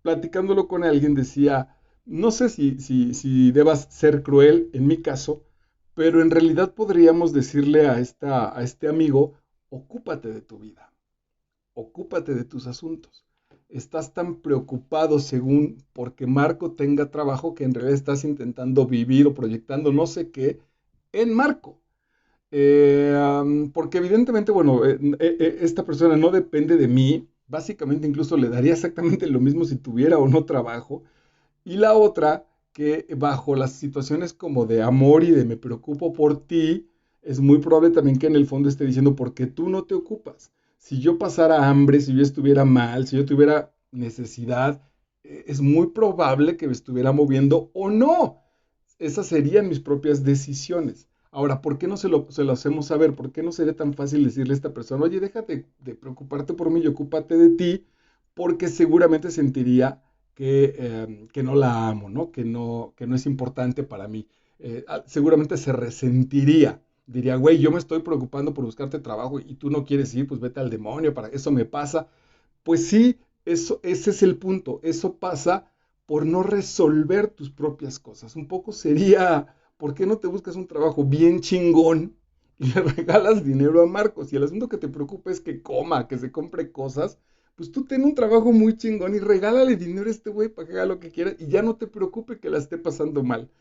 Platicándolo con alguien decía, no sé si debas ser cruel en mi caso, pero en realidad podríamos decirle a este amigo, ocúpate de tu vida, ocúpate de tus asuntos. Estás tan preocupado según porque Marco tenga trabajo que en realidad estás intentando vivir o proyectando no sé qué en Marco. Porque evidentemente, bueno, esta persona no depende de mí. Básicamente incluso le daría exactamente lo mismo si tuviera o no trabajo. Y la otra, que bajo las situaciones como de amor y de me preocupo por ti, es muy probable también que en el fondo esté diciendo, porque tú no te ocupas. Si yo pasara hambre, si yo estuviera mal, si yo tuviera necesidad, es muy probable que me estuviera moviendo o no. Esas serían mis propias decisiones. Ahora, ¿por qué no se lo hacemos saber? ¿Por qué no sería tan fácil decirle a esta persona, oye, déjate de preocuparte por mí y ocúpate de ti? Porque seguramente sentiría que no la amo, ¿no? Que no es importante para mí. Seguramente se resentiría. Diría, güey, yo me estoy preocupando por buscarte trabajo y tú no quieres ir, pues vete al demonio, para eso me pasa. Pues sí, ese es el punto. Eso pasa por no resolver tus propias cosas. Un poco sería, ¿por qué no te buscas un trabajo bien chingón y le regalas dinero a Marcos? Y el asunto que te preocupa es que coma, que se compre cosas, pues tú ten un trabajo muy chingón y regálale dinero a este güey para que haga lo que quiera y ya no te preocupe que la esté pasando mal.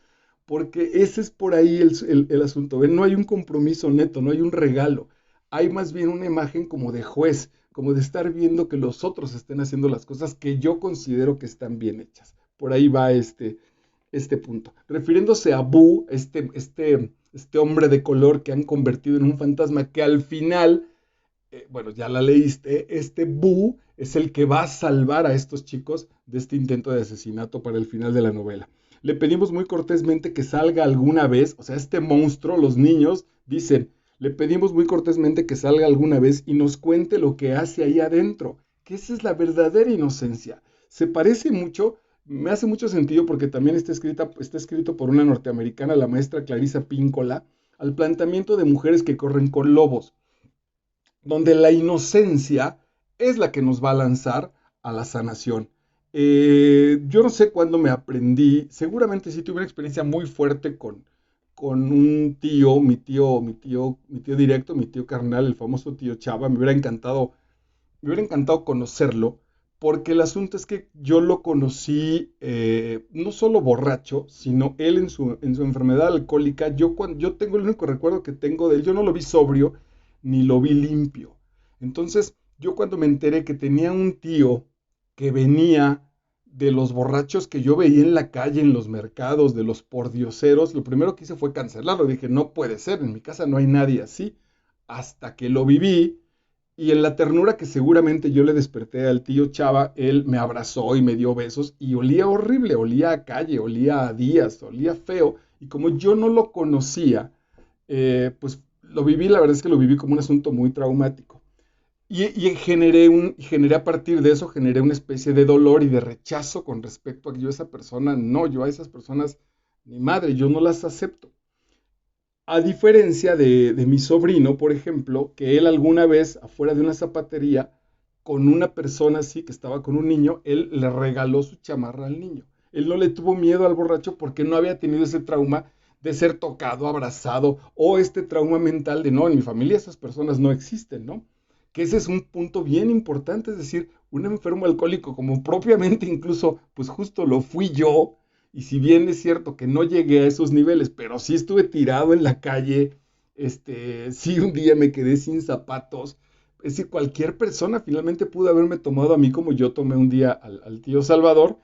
Porque ese es por ahí el asunto. ¿Ven? No hay un compromiso neto, no hay un regalo. Hay más bien una imagen como de juez, como de estar viendo que los otros estén haciendo las cosas que yo considero que están bien hechas. Por ahí va este punto. Refiriéndose a Boo, este hombre de color que han convertido en un fantasma que al final, bueno, ya la leíste, este Boo es el que va a salvar a estos chicos de este intento de asesinato para el final de la novela. Le pedimos muy cortésmente que salga alguna vez, o sea, este monstruo, los niños dicen, le pedimos muy cortésmente que salga alguna vez y nos cuente lo que hace ahí adentro, que esa es la verdadera inocencia. Se parece mucho, me hace mucho sentido porque también está escrito por una norteamericana, la maestra Clarissa Píncola, al planteamiento de mujeres que corren con lobos donde la inocencia es la que nos va a lanzar a la sanación. Yo no sé cuándo me aprendí, seguramente sí tuve una experiencia muy fuerte con un tío, mi tío directo, mi tío carnal, el famoso tío Chava, me hubiera encantado conocerlo, porque el asunto es que yo lo conocí no solo borracho, sino él en su enfermedad alcohólica. Yo tengo el único recuerdo que tengo de él, yo no lo vi sobrio ni lo vi limpio. Entonces, yo cuando me enteré que tenía un tío que venía de los borrachos que yo veía en la calle, en los mercados, de los pordioseros, lo primero que hice fue cancelarlo. Dije, no puede ser, en mi casa no hay nadie así. Hasta que lo viví y en la ternura que seguramente yo le desperté al tío Chava, él me abrazó y me dio besos y olía horrible, olía a calle, olía a días, olía feo. Y como yo no lo conocía, pues lo viví, la verdad es que lo viví como un asunto muy traumático. Y generé a partir de eso, generé una especie de dolor y de rechazo con respecto a que yo a esa persona, no, yo a esas personas, ni madre, yo no las acepto. A diferencia de mi sobrino, por ejemplo, que él alguna vez afuera de una zapatería, con una persona así que estaba con un niño, él le regaló su chamarra al niño. Él no le tuvo miedo al borracho porque no había tenido ese trauma de ser tocado, abrazado, o este trauma mental de no, en mi familia esas personas no existen, ¿no? Que ese es un punto bien importante, es decir, un enfermo alcohólico como propiamente incluso, pues justo lo fui yo, y si bien es cierto que no llegué a esos niveles, pero sí estuve tirado en la calle, sí un día me quedé sin zapatos, Es decir, cualquier persona finalmente pudo haberme tomado a mí como yo tomé un día al tío Salvador.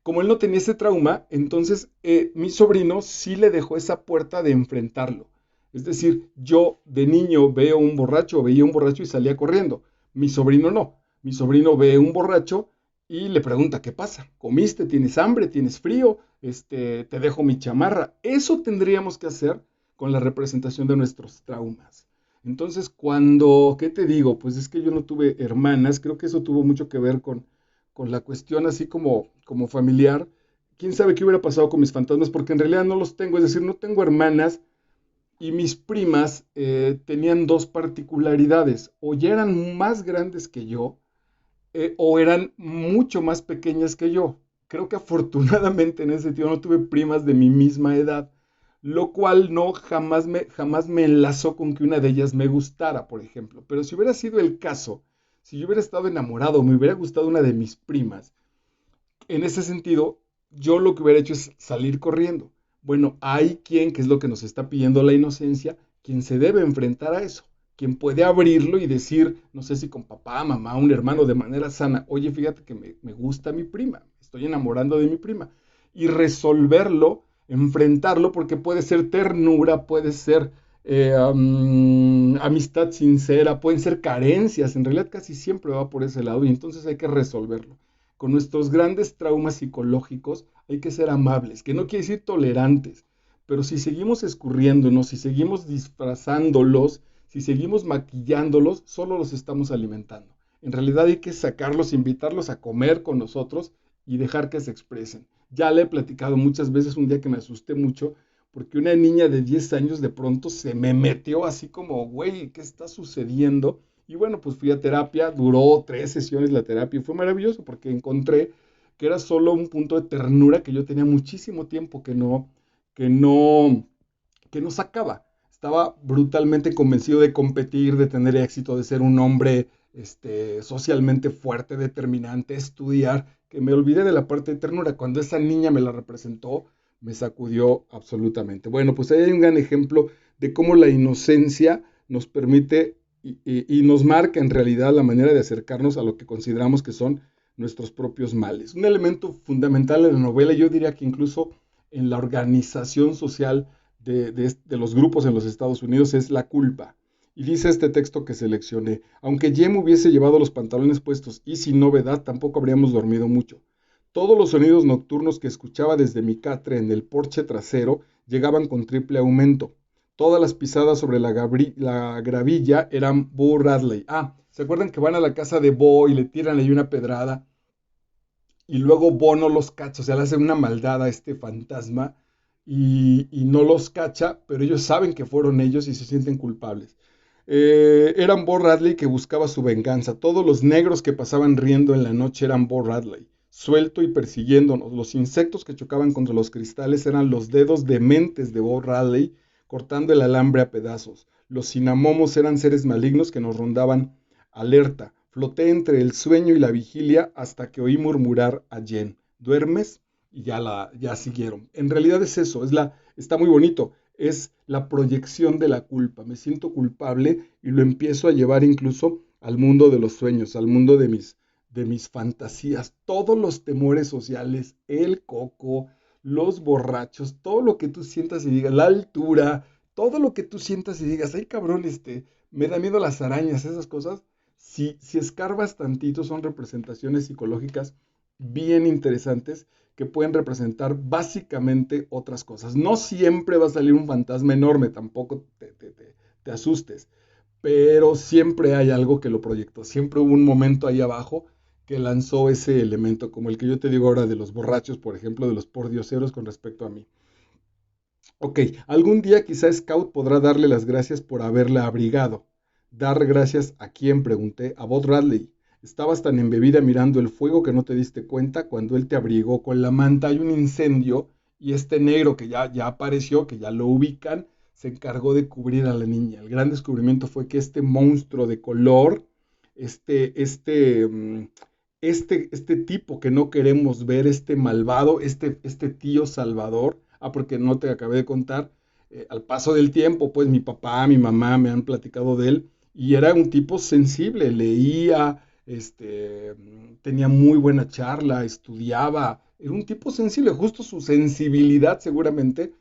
Como él no tenía ese trauma, entonces mi sobrino sí le dejó esa puerta de enfrentarlo. Es decir, yo de niño veo un borracho, veía un borracho y salía corriendo. Mi sobrino no. Mi sobrino ve un borracho y le pregunta, ¿qué pasa? ¿Comiste? ¿Tienes hambre? ¿Tienes frío? Te dejo mi chamarra. Eso tendríamos que hacer con la representación de nuestros traumas. Entonces, ¿qué te digo? Pues es que yo no tuve hermanas, creo que eso tuvo mucho que ver con la cuestión así como familiar. ¿Quién sabe qué hubiera pasado con mis fantasmas? Porque en realidad no los tengo, es decir, no tengo hermanas y mis primas tenían dos particularidades, o ya eran más grandes que yo, o eran mucho más pequeñas que yo. Creo que afortunadamente en ese sentido no tuve primas de mi misma edad, lo cual no jamás me enlazó con que una de ellas me gustara, por ejemplo. Pero si hubiera sido el caso, si yo hubiera estado enamorado, me hubiera gustado una de mis primas, en ese sentido, yo lo que hubiera hecho es salir corriendo. Bueno, hay quien, que es lo que nos está pidiendo la inocencia, quien se debe enfrentar a eso, quien puede abrirlo y decir, no sé si con papá, mamá, un hermano, de manera sana, oye, fíjate que me gusta mi prima, estoy enamorando de mi prima, y resolverlo, enfrentarlo, porque puede ser ternura, puede ser amistad sincera, pueden ser carencias, en realidad casi siempre va por ese lado, y entonces hay que resolverlo. Con nuestros grandes traumas psicológicos hay que ser amables, que no quiere decir tolerantes, pero si seguimos escurriéndonos, si seguimos disfrazándolos, si seguimos maquillándolos, solo los estamos alimentando. En realidad hay que sacarlos, invitarlos a comer con nosotros y dejar que se expresen. Ya le he platicado muchas veces un día que me asusté mucho porque una niña de 10 años de pronto se me metió así como, güey, ¿qué está sucediendo? Y bueno, pues fui a terapia, duró 3 sesiones la terapia y fue maravilloso porque encontré que era solo un punto de ternura que yo tenía muchísimo tiempo que no, que no sacaba. Estaba brutalmente convencido de competir, de tener éxito, de ser un hombre socialmente fuerte, determinante, estudiar, que me olvidé de la parte de ternura. Cuando esa niña me la representó, me sacudió absolutamente. Bueno, pues ahí hay un gran ejemplo de cómo la inocencia nos permite y nos marca en realidad la manera de acercarnos a lo que consideramos que son nuestros propios males. Un elemento fundamental de la novela, yo diría que incluso en la organización social de los grupos en los Estados Unidos, es la culpa. Y dice este texto que seleccioné, aunque Jem hubiese llevado los pantalones puestos y sin novedad, tampoco habríamos dormido mucho. Todos los sonidos nocturnos que escuchaba desde mi catre en el porche trasero llegaban con triple aumento. Todas las pisadas sobre la gravilla eran Bo Radley. Ah, ¿se acuerdan que van a la casa de Bo y le tiran ahí una pedrada? Y luego Bo no los cacha, o sea, le hace una maldad a este fantasma y no los cacha, pero ellos saben que fueron ellos y se sienten culpables. Eran Bo Radley que buscaba su venganza. Todos los negros que pasaban riendo en la noche eran Bo Radley, suelto y persiguiéndonos. Los insectos que chocaban contra los cristales eran los dedos dementes de Bo Radley, cortando el alambre a pedazos. Los cinamomos eran seres malignos que nos rondaban alerta. Floté entre el sueño y la vigilia hasta que oí murmurar a Jen, ¿duermes? Y ya siguieron. En realidad es eso, está muy bonito, es la proyección de la culpa. Me siento culpable y lo empiezo a llevar incluso al mundo de los sueños, al mundo de mis fantasías, todos los temores sociales, el coco, los borrachos, todo lo que tú sientas y digas, la altura, todo lo que tú sientas y digas, ay cabrón, me da miedo las arañas, esas cosas. Si escarbas tantito, son representaciones psicológicas bien interesantes que pueden representar básicamente otras cosas. No siempre va a salir un fantasma enorme, tampoco te asustes, pero siempre hay algo que lo proyectó. Siempre hubo un momento ahí abajo que lanzó ese elemento, como el que yo te digo ahora de los borrachos, por ejemplo, de los pordioseros con respecto a mí. Ok, algún día quizá Scout podrá darle las gracias por haberla abrigado. ¿Dar gracias a quién? Pregunté. A Bob Radley. Estabas tan embebida mirando el fuego que no te diste cuenta cuando él te abrigó con la manta. Hay un incendio y este negro que ya apareció, que ya lo ubican, se encargó de cubrir a la niña. El gran descubrimiento fue que este monstruo de color, este, este, mm, este tipo que no queremos ver, este malvado, este tío Salvador, porque no te acabé de contar, al paso del tiempo, pues mi papá, mi mamá me han platicado de él y era un tipo sensible, leía, tenía muy buena charla, estudiaba, era un tipo sensible, justo su sensibilidad seguramente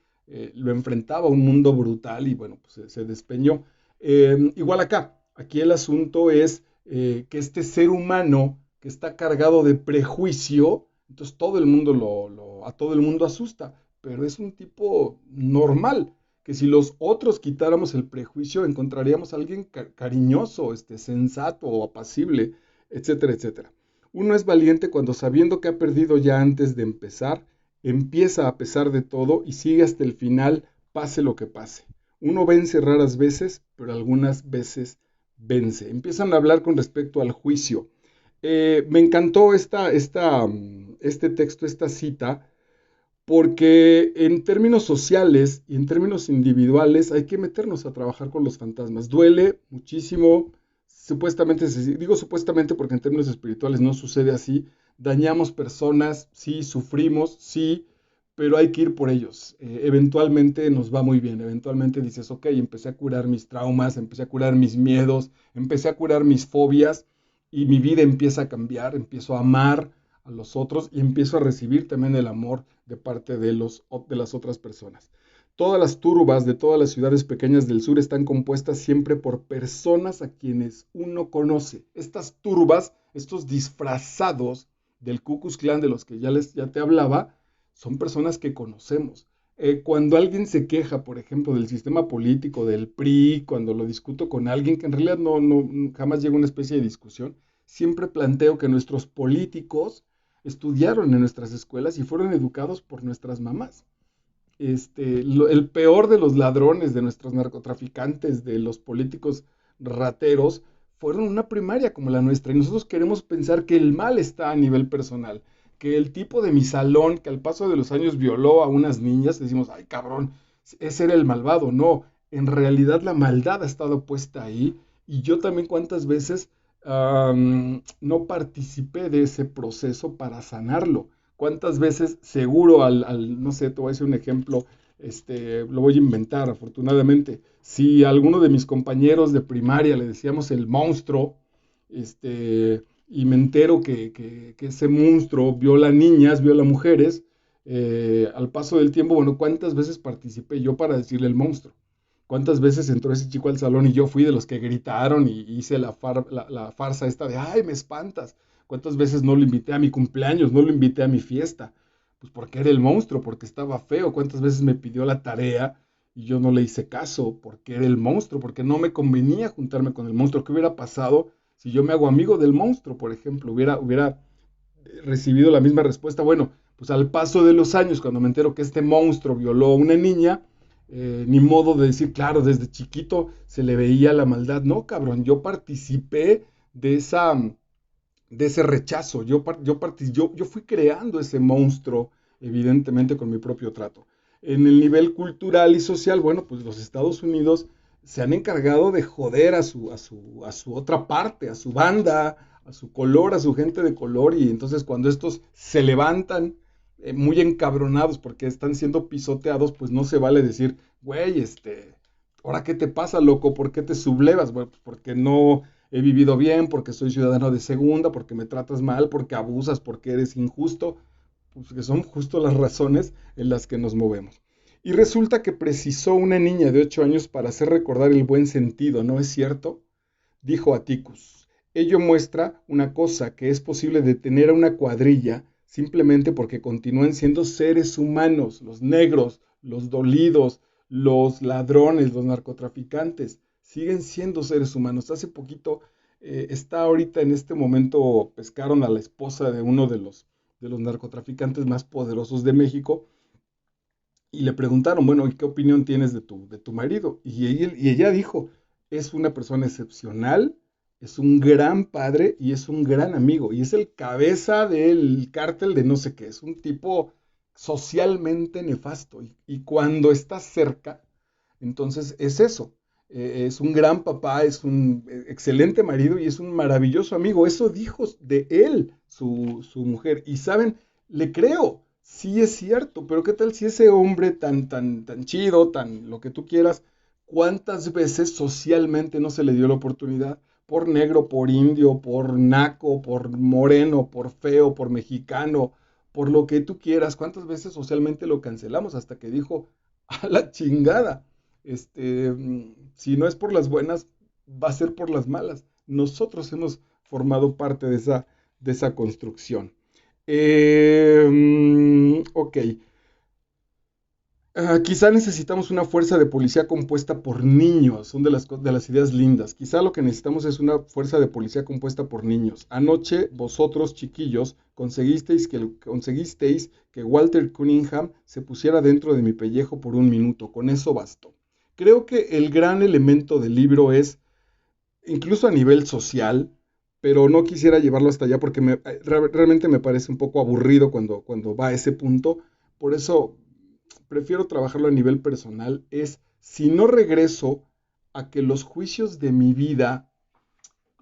lo enfrentaba a un mundo brutal y bueno, pues se despeñó. Igual acá, aquí el asunto es que este ser humano que está cargado de prejuicio, entonces todo el mundo a todo el mundo asusta, pero es un tipo normal, que si los otros quitáramos el prejuicio, encontraríamos a alguien cariñoso, sensato o apacible, etcétera, etcétera. Uno es valiente cuando sabiendo que ha perdido ya antes de empezar, empieza a pesar de todo y sigue hasta el final, pase lo que pase. Uno vence raras veces, pero algunas veces vence. Empiezan a hablar con respecto al juicio. Me encantó este texto, esta cita, porque en términos sociales y en términos individuales hay que meternos a trabajar con los fantasmas. Duele muchísimo, supuestamente, digo supuestamente porque en términos espirituales no sucede así. Dañamos personas, sí, sufrimos, sí, pero hay que ir por ellos. Eventualmente nos va muy bien, eventualmente dices, ok, empecé a curar mis traumas, empecé a curar mis miedos, empecé a curar mis fobias y mi vida empieza a cambiar, empiezo a amar a los otros y empiezo a recibir también el amor de parte de las otras personas. Todas las turbas de todas las ciudades pequeñas del sur están compuestas siempre por personas a quienes uno conoce. Estas turbas, estos disfrazados del Ku Klux Klan de los que ya te hablaba, son personas que conocemos. Cuando alguien se queja, por ejemplo, del sistema político, del PRI, cuando lo discuto con alguien que en realidad jamás llega a una especie de discusión, siempre planteo que nuestros políticos estudiaron en nuestras escuelas y fueron educados por nuestras mamás. El peor de los ladrones, de nuestros narcotraficantes, de los políticos rateros, fueron una primaria como la nuestra. Y nosotros queremos pensar que el mal está a nivel personal, que el tipo de mi salón, que al paso de los años violó a unas niñas, decimos, ay cabrón, ese era el malvado. No, en realidad la maldad ha estado puesta ahí. Y yo también cuántas veces no participé de ese proceso para sanarlo. ¿Cuántas veces seguro no sé, te voy a decir un ejemplo, lo voy a inventar afortunadamente, si a alguno de mis compañeros de primaria le decíamos el monstruo, y me entero que ese monstruo viola niñas, viola mujeres, al paso del tiempo, bueno, ¿cuántas veces participé yo para decirle el monstruo? ¿Cuántas veces entró ese chico al salón y yo fui de los que gritaron y hice la farsa esta de, ay, me espantas? ¿Cuántas veces no lo invité a mi cumpleaños, no lo invité a mi fiesta? Pues porque era el monstruo, porque estaba feo. ¿Cuántas veces me pidió la tarea y yo no le hice caso porque era el monstruo, porque no me convenía juntarme con el monstruo? ¿Qué hubiera pasado si yo me hago amigo del monstruo, por ejemplo? Hubiera recibido la misma respuesta. Bueno, pues al paso de los años, cuando me entero que este monstruo violó a una niña, ni modo de decir, claro, desde chiquito se le veía la maldad. No, cabrón, yo participé de de ese rechazo. Yo fui creando ese monstruo, evidentemente, con mi propio trato. En el nivel cultural y social, bueno, pues los Estados Unidos se han encargado de joder a su otra parte, a su banda, a su color, a su gente de color, y entonces cuando estos se levantan muy encabronados porque están siendo pisoteados, pues no se vale decir, güey, ¿ahora qué te pasa, loco? ¿Por qué te sublevas? Bueno, pues porque no he vivido bien, porque soy ciudadano de segunda, porque me tratas mal, porque abusas, porque eres injusto, pues que son justo las razones en las que nos movemos. Y resulta que precisó una niña de 8 años para hacer recordar el buen sentido, ¿no es cierto? Dijo Atticus. Ello muestra una cosa, que es posible detener a una cuadrilla simplemente porque continúan siendo seres humanos, los negros, los dolidos, los ladrones, los narcotraficantes, siguen siendo seres humanos. Hace poquito, está ahorita en este momento, pescaron a la esposa de uno de los narcotraficantes más poderosos de México y le preguntaron, bueno, ¿y qué opinión tienes de tu marido? Y ella dijo, es una persona excepcional, es un gran padre y es un gran amigo. Y es el cabeza del cártel de no sé qué. Es un tipo socialmente nefasto. Y cuando estás cerca, entonces es eso. Es un gran papá, es un excelente marido y es un maravilloso amigo. Eso dijo de él su mujer. Y saben, le creo. Sí es cierto, pero ¿qué tal si ese hombre tan chido, tan lo que tú quieras, ¿Cuántas veces socialmente no se le dio la oportunidad? Por negro, por indio, por naco, por moreno, por feo, por mexicano, por lo que tú quieras. ¿Cuántas veces socialmente lo cancelamos hasta que dijo a la chingada? Si no es por las buenas, va a ser por las malas. Nosotros hemos formado parte de esa construcción. Ok. Quizá necesitamos una fuerza de policía compuesta por niños, son de las ideas lindas. Quizá lo que necesitamos es una fuerza de policía compuesta por niños. Anoche vosotros, chiquillos, conseguisteis que Walter Cunningham se pusiera dentro de mi pellejo por un minuto. Con eso bastó. Creo que el gran elemento del libro es, incluso a nivel social, pero no quisiera llevarlo hasta allá porque realmente me parece un poco aburrido cuando va a ese punto. Por eso prefiero trabajarlo a nivel personal, es si no regreso a que los juicios de mi vida,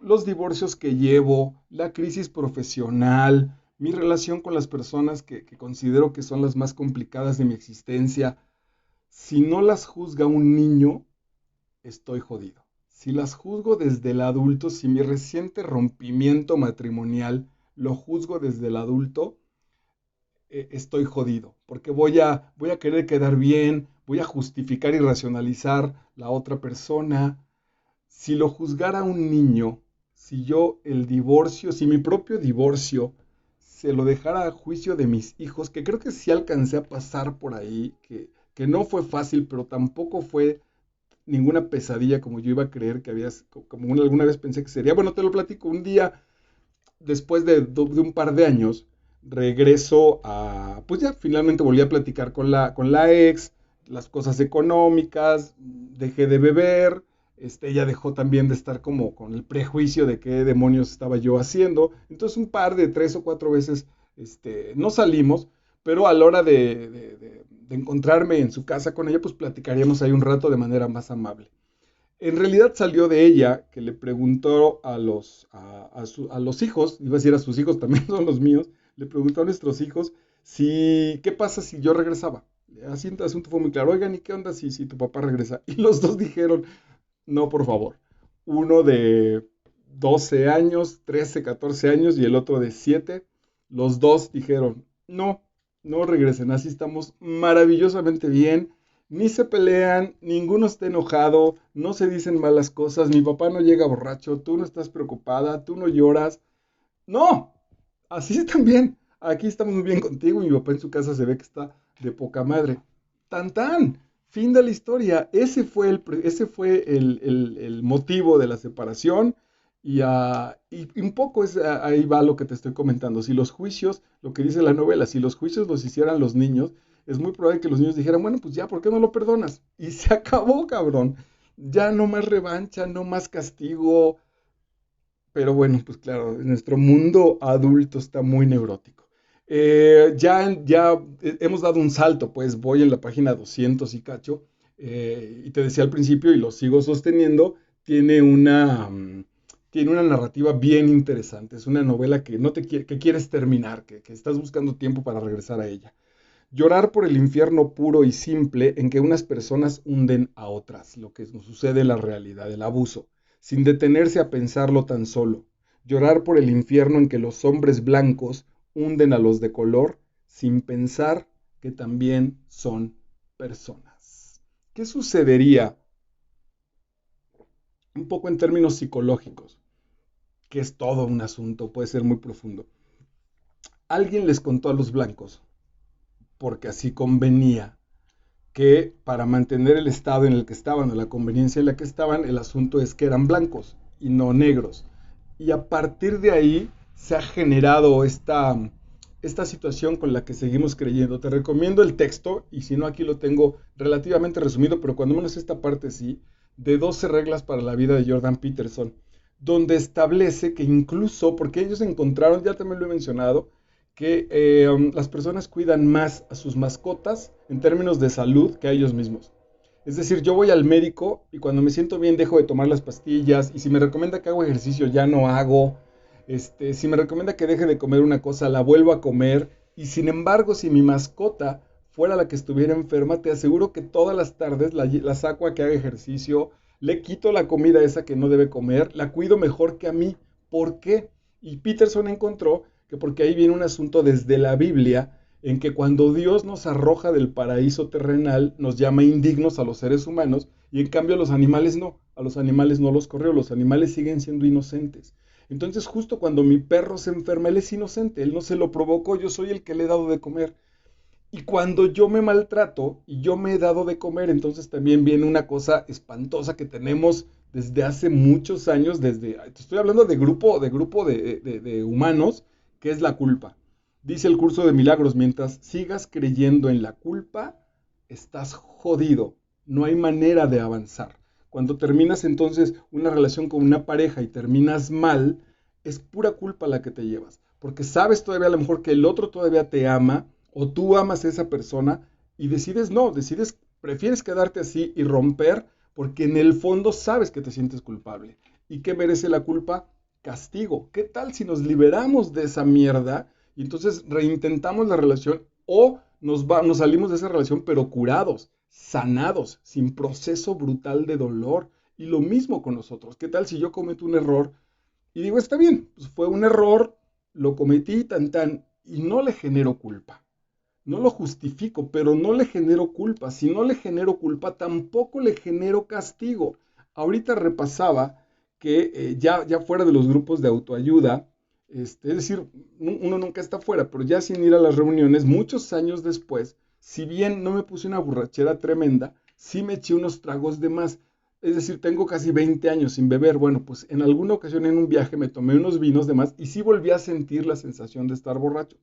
los divorcios que llevo, la crisis profesional, mi relación con las personas que considero que son las más complicadas de mi existencia, si no las juzga un niño, estoy jodido. Si las juzgo desde el adulto, si mi reciente rompimiento matrimonial lo juzgo desde el adulto, estoy jodido, porque voy a querer quedar bien, voy a justificar y racionalizar la otra persona. Si lo juzgara un niño, si yo el divorcio, si mi propio divorcio se lo dejara a juicio de mis hijos, que creo que sí alcancé a pasar por ahí, que no fue fácil, pero tampoco fue ninguna pesadilla como yo iba a creer que como alguna vez pensé que sería. Bueno, te lo platico, un día después de un par de años, regreso pues ya finalmente volví a platicar con la ex, las cosas económicas, dejé de beber, ella dejó también de estar como con el prejuicio de qué demonios estaba yo haciendo. Entonces un par de 3 o 4 veces no salimos, pero a la hora de encontrarme en su casa con ella, pues platicaríamos ahí un rato de manera más amable. En realidad salió de ella que le preguntó a los hijos, iba a decir a sus hijos, también son los míos, le preguntó a nuestros hijos qué pasa si yo regresaba. Así el asunto fue muy claro. Oigan, ¿y qué onda si tu papá regresa? Y los dos dijeron, no, por favor. Uno de 12 años, 13, 14 años y el otro de 7. Los dos dijeron, no, no regresen, así estamos maravillosamente bien. Ni se pelean, ninguno está enojado, no se dicen malas cosas, mi papá no llega borracho, tú no estás preocupada, tú no lloras. No, así están bien. Aquí estamos muy bien contigo y mi papá en su casa se ve que está de poca madre. Tan tan. Fin de la historia. Ese fue el motivo de la separación y un poco ahí va lo que te estoy comentando. Si los juicios, lo que dice la novela, si los juicios los hicieran los niños, es muy probable que los niños dijeran, bueno, pues ya, ¿por qué no lo perdonas? Y se acabó, cabrón. Ya no más revancha, no más castigo, pero bueno, pues claro, nuestro mundo adulto está muy neurótico. Hemos dado un salto, pues voy en la página 200 y cacho, y te decía al principio y lo sigo sosteniendo, tiene una narrativa bien interesante, es una novela que, no te quiere, que quieres terminar, que estás buscando tiempo para regresar a ella. Llorar por el infierno puro y simple en que unas personas hunden a otras, lo que nos sucede en la realidad, el abuso, sin detenerse a pensarlo tan solo. Llorar por el infierno en que los hombres blancos hunden a los de color sin pensar que también son personas. ¿Qué sucedería, un poco en términos psicológicos, que es todo un asunto, puede ser muy profundo? Alguien les contó a los blancos, porque así convenía, que para mantener el estado en el que estaban o la conveniencia en la que estaban, el asunto es que eran blancos y no negros. Y a partir de ahí se ha generado esta situación con la que seguimos creyendo. Te recomiendo el texto, y si no aquí lo tengo relativamente resumido, pero cuando menos esta parte sí, de 12 reglas para la vida de Jordan Peterson, donde establece que incluso, porque ellos encontraron, ya también lo he mencionado, que las personas cuidan más a sus mascotas en términos de salud que a ellos mismos. Es decir, yo voy al médico y cuando me siento bien dejo de tomar las pastillas y si me recomienda que hago ejercicio ya no hago. Si me recomienda que deje de comer una cosa la vuelvo a comer y sin embargo si mi mascota fuera la que estuviera enferma, te aseguro que todas las tardes la saco a que haga ejercicio, le quito la comida esa que no debe comer, la cuido mejor que a mí. ¿Por qué? Y Peterson encontró que porque ahí viene un asunto desde la Biblia, en que cuando Dios nos arroja del paraíso terrenal, nos llama indignos a los seres humanos, y en cambio a los animales no, a los animales no los corrió, los animales siguen siendo inocentes. Entonces justo cuando mi perro se enferma, él es inocente, él no se lo provocó, yo soy el que le he dado de comer. Y cuando yo me maltrato y yo me he dado de comer, entonces también viene una cosa espantosa que tenemos desde hace muchos años, te estoy hablando de humanos, que es la culpa. Dice el curso de milagros, mientras sigas creyendo en la culpa, estás jodido, no hay manera de avanzar. Cuando terminas entonces una relación con una pareja y terminas mal, es pura culpa la que te llevas, porque sabes todavía a lo mejor que el otro todavía te ama, o tú amas a esa persona y decides no, prefieres quedarte así y romper porque en el fondo sabes que te sientes culpable. ¿Y qué merece la culpa? Castigo. ¿Qué tal si nos liberamos de esa mierda y entonces reintentamos la relación o nos salimos de esa relación pero curados, sanados, sin proceso brutal de dolor? Y lo mismo con nosotros. ¿Qué tal si yo cometo un error y digo, está bien, pues fue un error, lo cometí tan tan y no le genero culpa? No lo justifico, pero no le genero culpa. Si no le genero culpa, tampoco le genero castigo. Ahorita repasaba que ya fuera de los grupos de autoayuda, es decir, uno nunca está fuera, pero ya sin ir a las reuniones, muchos años después, si bien no me puse una borrachera tremenda, sí me eché unos tragos de más. Es decir, tengo casi 20 años sin beber. Bueno, pues en alguna ocasión en un viaje me tomé unos vinos de más y sí volví a sentir la sensación de estar borracho.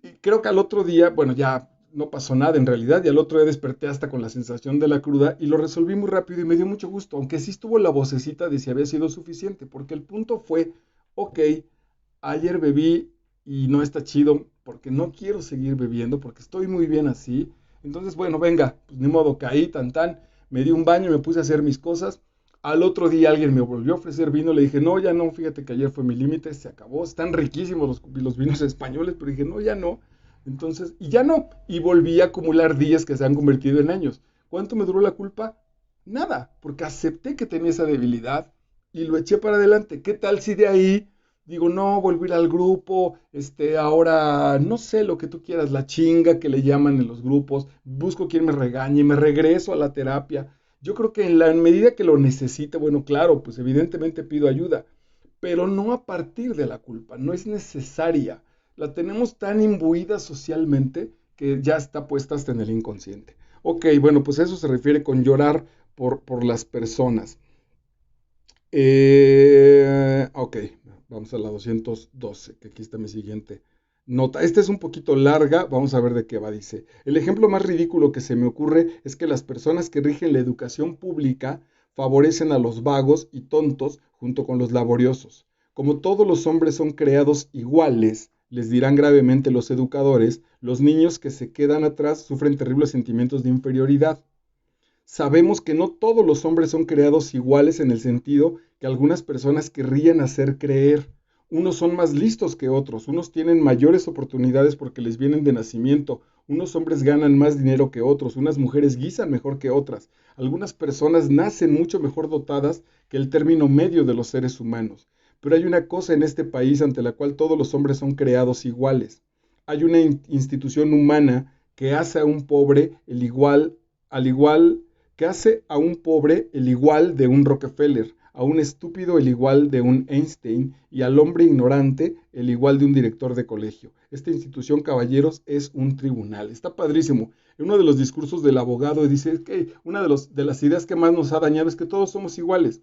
Y creo que al otro día, bueno, ya no pasó nada en realidad, y al otro día desperté hasta con la sensación de la cruda y lo resolví muy rápido y me dio mucho gusto, aunque sí estuvo la vocecita de si había sido suficiente, porque el punto fue, ok, ayer bebí y no está chido porque no quiero seguir bebiendo, porque estoy muy bien así. Entonces, bueno, venga, pues ni modo, caí, tan tan, me di un baño, me puse a hacer mis cosas. Al otro día alguien me volvió a ofrecer vino, le dije, no, ya no, fíjate que ayer fue mi límite, se acabó, están riquísimos los vinos españoles, pero dije, no, ya no. Entonces, y ya no, y volví a acumular días que se han convertido en años. ¿Cuánto me duró la culpa? Nada, porque acepté que tenía esa debilidad y lo eché para adelante. ¿Qué tal si de ahí digo, no, volver al grupo, ahora, no sé lo que tú quieras, la chinga que le llaman en los grupos, busco quien me regañe, me regreso a la terapia? Yo creo que en la medida que lo necesite, bueno, claro, pues evidentemente pido ayuda, pero no a partir de la culpa, no es necesaria. La tenemos tan imbuida socialmente que ya está puesta hasta en el inconsciente. Ok, bueno, pues eso se refiere con llorar por las personas. Ok, vamos a la 212, que aquí está mi siguiente nota. Esta es un poquito larga, vamos a ver de qué va. Dice, el ejemplo más ridículo que se me ocurre es que las personas que rigen la educación pública favorecen a los vagos y tontos junto con los laboriosos. Como todos los hombres son creados iguales, les dirán gravemente los educadores, los niños que se quedan atrás sufren terribles sentimientos de inferioridad. Sabemos que no todos los hombres son creados iguales en el sentido que algunas personas querrían hacer creer. Unos son más listos que otros, unos tienen mayores oportunidades porque les vienen de nacimiento, unos hombres ganan más dinero que otros, unas mujeres guisan mejor que otras, algunas personas nacen mucho mejor dotadas que el término medio de los seres humanos. Pero hay una cosa en este país ante la cual todos los hombres son creados iguales. Hay una institución humana que hace a un pobre al igual que hace a un pobre el igual de un Rockefeller, a un estúpido el igual de un Einstein y al hombre ignorante el igual de un director de colegio. Esta institución, caballeros, es un tribunal. Está padrísimo. En uno de los discursos del abogado dice que una de las ideas que más nos ha dañado es que todos somos iguales.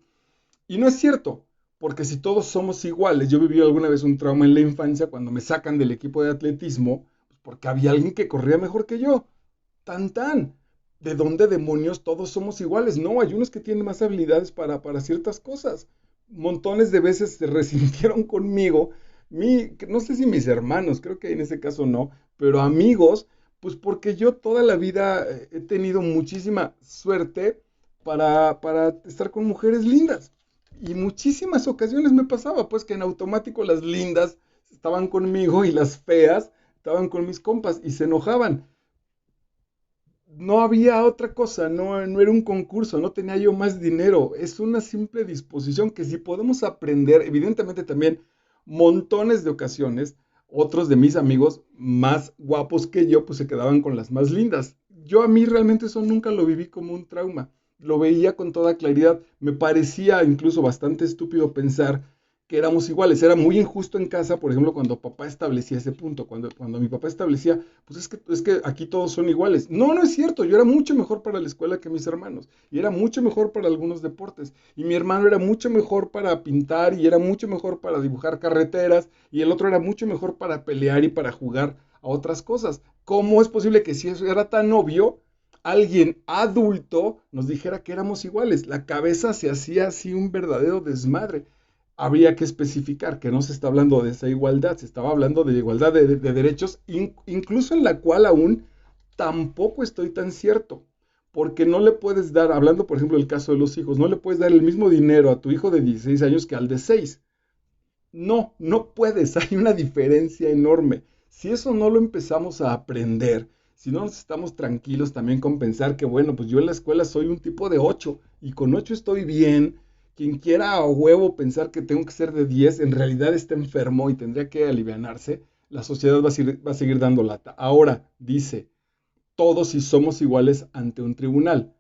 Y no es cierto, porque si todos somos iguales, yo viví alguna vez un trauma en la infancia cuando me sacan del equipo de atletismo, pues porque había alguien que corría mejor que yo. Tan tan. ¿De dónde demonios todos somos iguales? No, hay unos que tienen más habilidades para ciertas cosas. Montones de veces se resintieron conmigo, no sé si mis hermanos, creo que en ese caso no, pero amigos, pues porque yo toda la vida he tenido muchísima suerte para estar con mujeres lindas. Y muchísimas ocasiones me pasaba, pues que en automático las lindas estaban conmigo y las feas estaban con mis compas y se enojaban. no había otra cosa, no era un concurso, no tenía yo más dinero. Es una simple disposición que si podemos aprender, evidentemente también montones de ocasiones, otros de mis amigos más guapos que yo, pues se quedaban con las más lindas. Yo a mí realmente eso nunca lo viví como un trauma. Lo veía con toda claridad. Me parecía incluso bastante estúpido pensar que éramos iguales. Era muy injusto en casa, por ejemplo, cuando papá establecía ese punto, cuando mi papá establecía, pues es que aquí todos son iguales. No, no es cierto, yo era mucho mejor para la escuela que mis hermanos, y era mucho mejor para algunos deportes, y mi hermano era mucho mejor para pintar, y era mucho mejor para dibujar carreteras, y el otro era mucho mejor para pelear y para jugar a otras cosas. ¿Cómo es posible que si eso era tan obvio, alguien adulto nos dijera que éramos iguales? La cabeza se hacía así un verdadero desmadre. Habría que especificar que no se está hablando de esa igualdad, se estaba hablando de igualdad de derechos, incluso en la cual aún tampoco estoy tan cierto, porque no le puedes dar, hablando por ejemplo del caso de los hijos, no le puedes dar el mismo dinero a tu hijo de 16 años que al de 6. No, no puedes, hay una diferencia enorme. Si eso no lo empezamos a aprender, si no nos estamos tranquilos también con pensar que, bueno, pues yo en la escuela soy un tipo de 8 y con 8 estoy bien, quien quiera a huevo pensar que tengo que ser de 10, en realidad está enfermo y tendría que alivianarse, la sociedad va a seguir dando lata. Ahora, dice, todos si somos iguales ante un tribunal.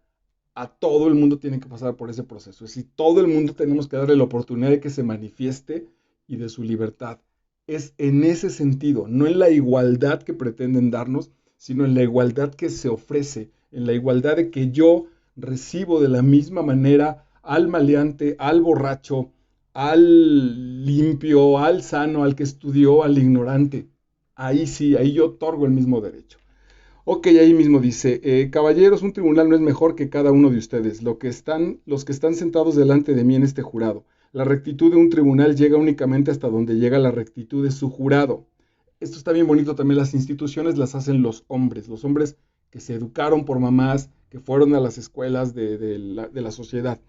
A todo el mundo tiene que pasar por ese proceso. Es decir, todo el mundo tenemos que darle la oportunidad de que se manifieste y de su libertad. Es en ese sentido, no en la igualdad que pretenden darnos, sino en la igualdad que se ofrece, en la igualdad de que yo recibo de la misma manera al maleante, al borracho, al limpio, al sano, al que estudió, al ignorante. Ahí sí, ahí yo otorgo el mismo derecho. Ok, ahí mismo dice, caballeros, un tribunal no es mejor que cada uno de ustedes, los que están sentados delante de mí en este jurado. La rectitud de un tribunal llega únicamente hasta donde llega la rectitud de su jurado. Esto está bien bonito también, las instituciones las hacen los hombres que se educaron por mamás, que fueron a las escuelas de la sociedad.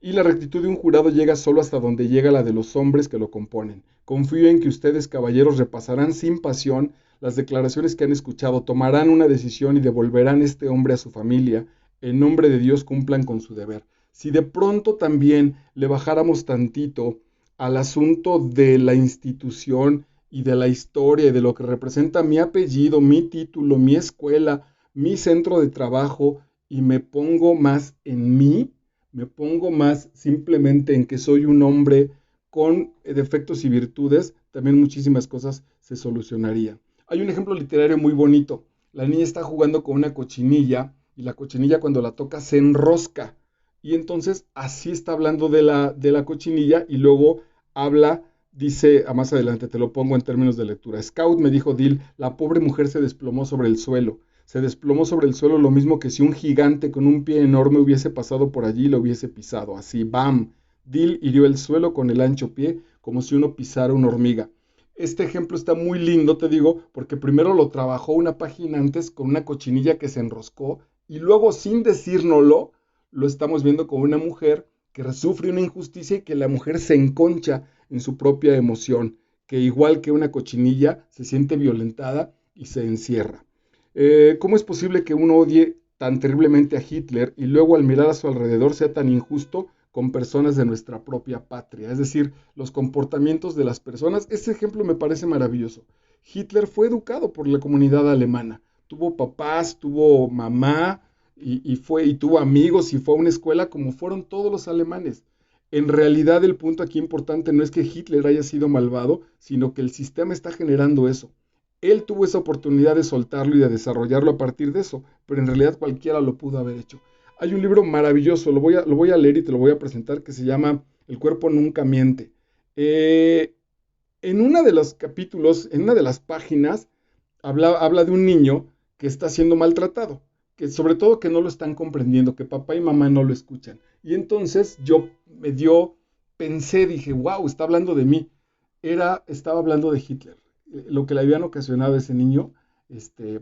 Y la rectitud de un jurado llega solo hasta donde llega la de los hombres que lo componen. Confío en que ustedes, caballeros, repasarán sin pasión las declaraciones que han escuchado, tomarán una decisión y devolverán este hombre a su familia. En nombre de Dios cumplan con su deber. Si de pronto también le bajáramos tantito al asunto de la institución y de la historia y de lo que representa mi apellido, mi título, mi escuela, mi centro de trabajo, y me pongo más en mí, me pongo más simplemente en que soy un hombre con defectos y virtudes, también muchísimas cosas se solucionarían. Hay un ejemplo literario muy bonito. La niña está jugando con una cochinilla y la cochinilla cuando la toca se enrosca. Y entonces así está hablando de la cochinilla y luego habla, dice, a más adelante te lo pongo en términos de lectura. Scout me dijo Dill, la pobre mujer se desplomó sobre el suelo. Se desplomó sobre el suelo lo mismo que si un gigante con un pie enorme hubiese pasado por allí y lo hubiese pisado. Así, ¡bam! Dill hirió el suelo con el ancho pie como si uno pisara una hormiga. Este ejemplo está muy lindo, te digo, porque primero lo trabajó una página antes con una cochinilla que se enroscó y luego sin decírnoslo lo estamos viendo con una mujer que sufre una injusticia y que la mujer se enconcha en su propia emoción, que igual que una cochinilla se siente violentada y se encierra. ¿Cómo es posible que uno odie tan terriblemente a Hitler y luego al mirar a su alrededor sea tan injusto con personas de nuestra propia patria? Es decir, los comportamientos de las personas. Ese ejemplo me parece maravilloso. Hitler fue educado por la comunidad alemana. Tuvo papás, tuvo mamá y tuvo amigos y fue a una escuela como fueron todos los alemanes. En realidad el punto aquí importante no es que Hitler haya sido malvado, sino que el sistema está generando eso. Él tuvo esa oportunidad de soltarlo y de desarrollarlo a partir de eso, pero en realidad cualquiera lo pudo haber hecho. Hay un libro maravilloso, lo voy a leer y te lo voy a presentar, que se llama El cuerpo nunca miente. Eh, en uno de los capítulos, en una de las páginas, habla de un niño que está siendo maltratado, que sobre todo que no lo están comprendiendo, que papá y mamá no lo escuchan. Y entonces pensé, dije, wow, está hablando de mí. Estaba hablando de Hitler, lo que le habían ocasionado a ese niño,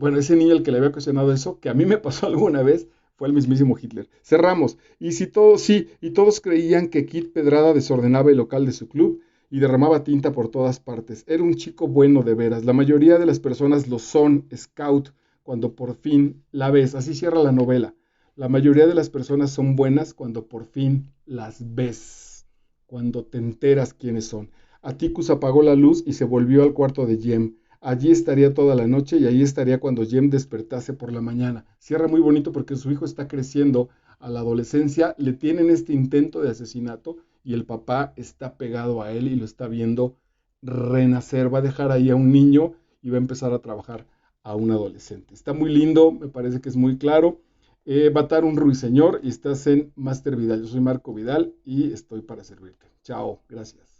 bueno, ese niño al que le había ocasionado eso, que a mí me pasó alguna vez, fue el mismísimo Hitler. Cerramos. Y si todos, sí, y todos creían que Kit Pedrada desordenaba el local de su club y derramaba tinta por todas partes. Era un chico bueno de veras. La mayoría de las personas lo son, Scout, cuando por fin la ves. Así cierra la novela. La mayoría de las personas son buenas cuando por fin las ves, cuando te enteras quiénes son. Atticus apagó la luz y se volvió al cuarto de Jem. Allí estaría toda la noche y allí estaría cuando Jem despertase por la mañana. Cierra muy bonito porque su hijo está creciendo a la adolescencia, le tienen este intento de asesinato y el papá está pegado a él y lo está viendo renacer. Va a dejar ahí a un niño y va a empezar a trabajar a un adolescente. Está muy lindo, me parece que es muy claro. Batar un ruiseñor y estás en Master Vidal. Yo soy Marco Vidal y estoy para servirte. Chao, gracias.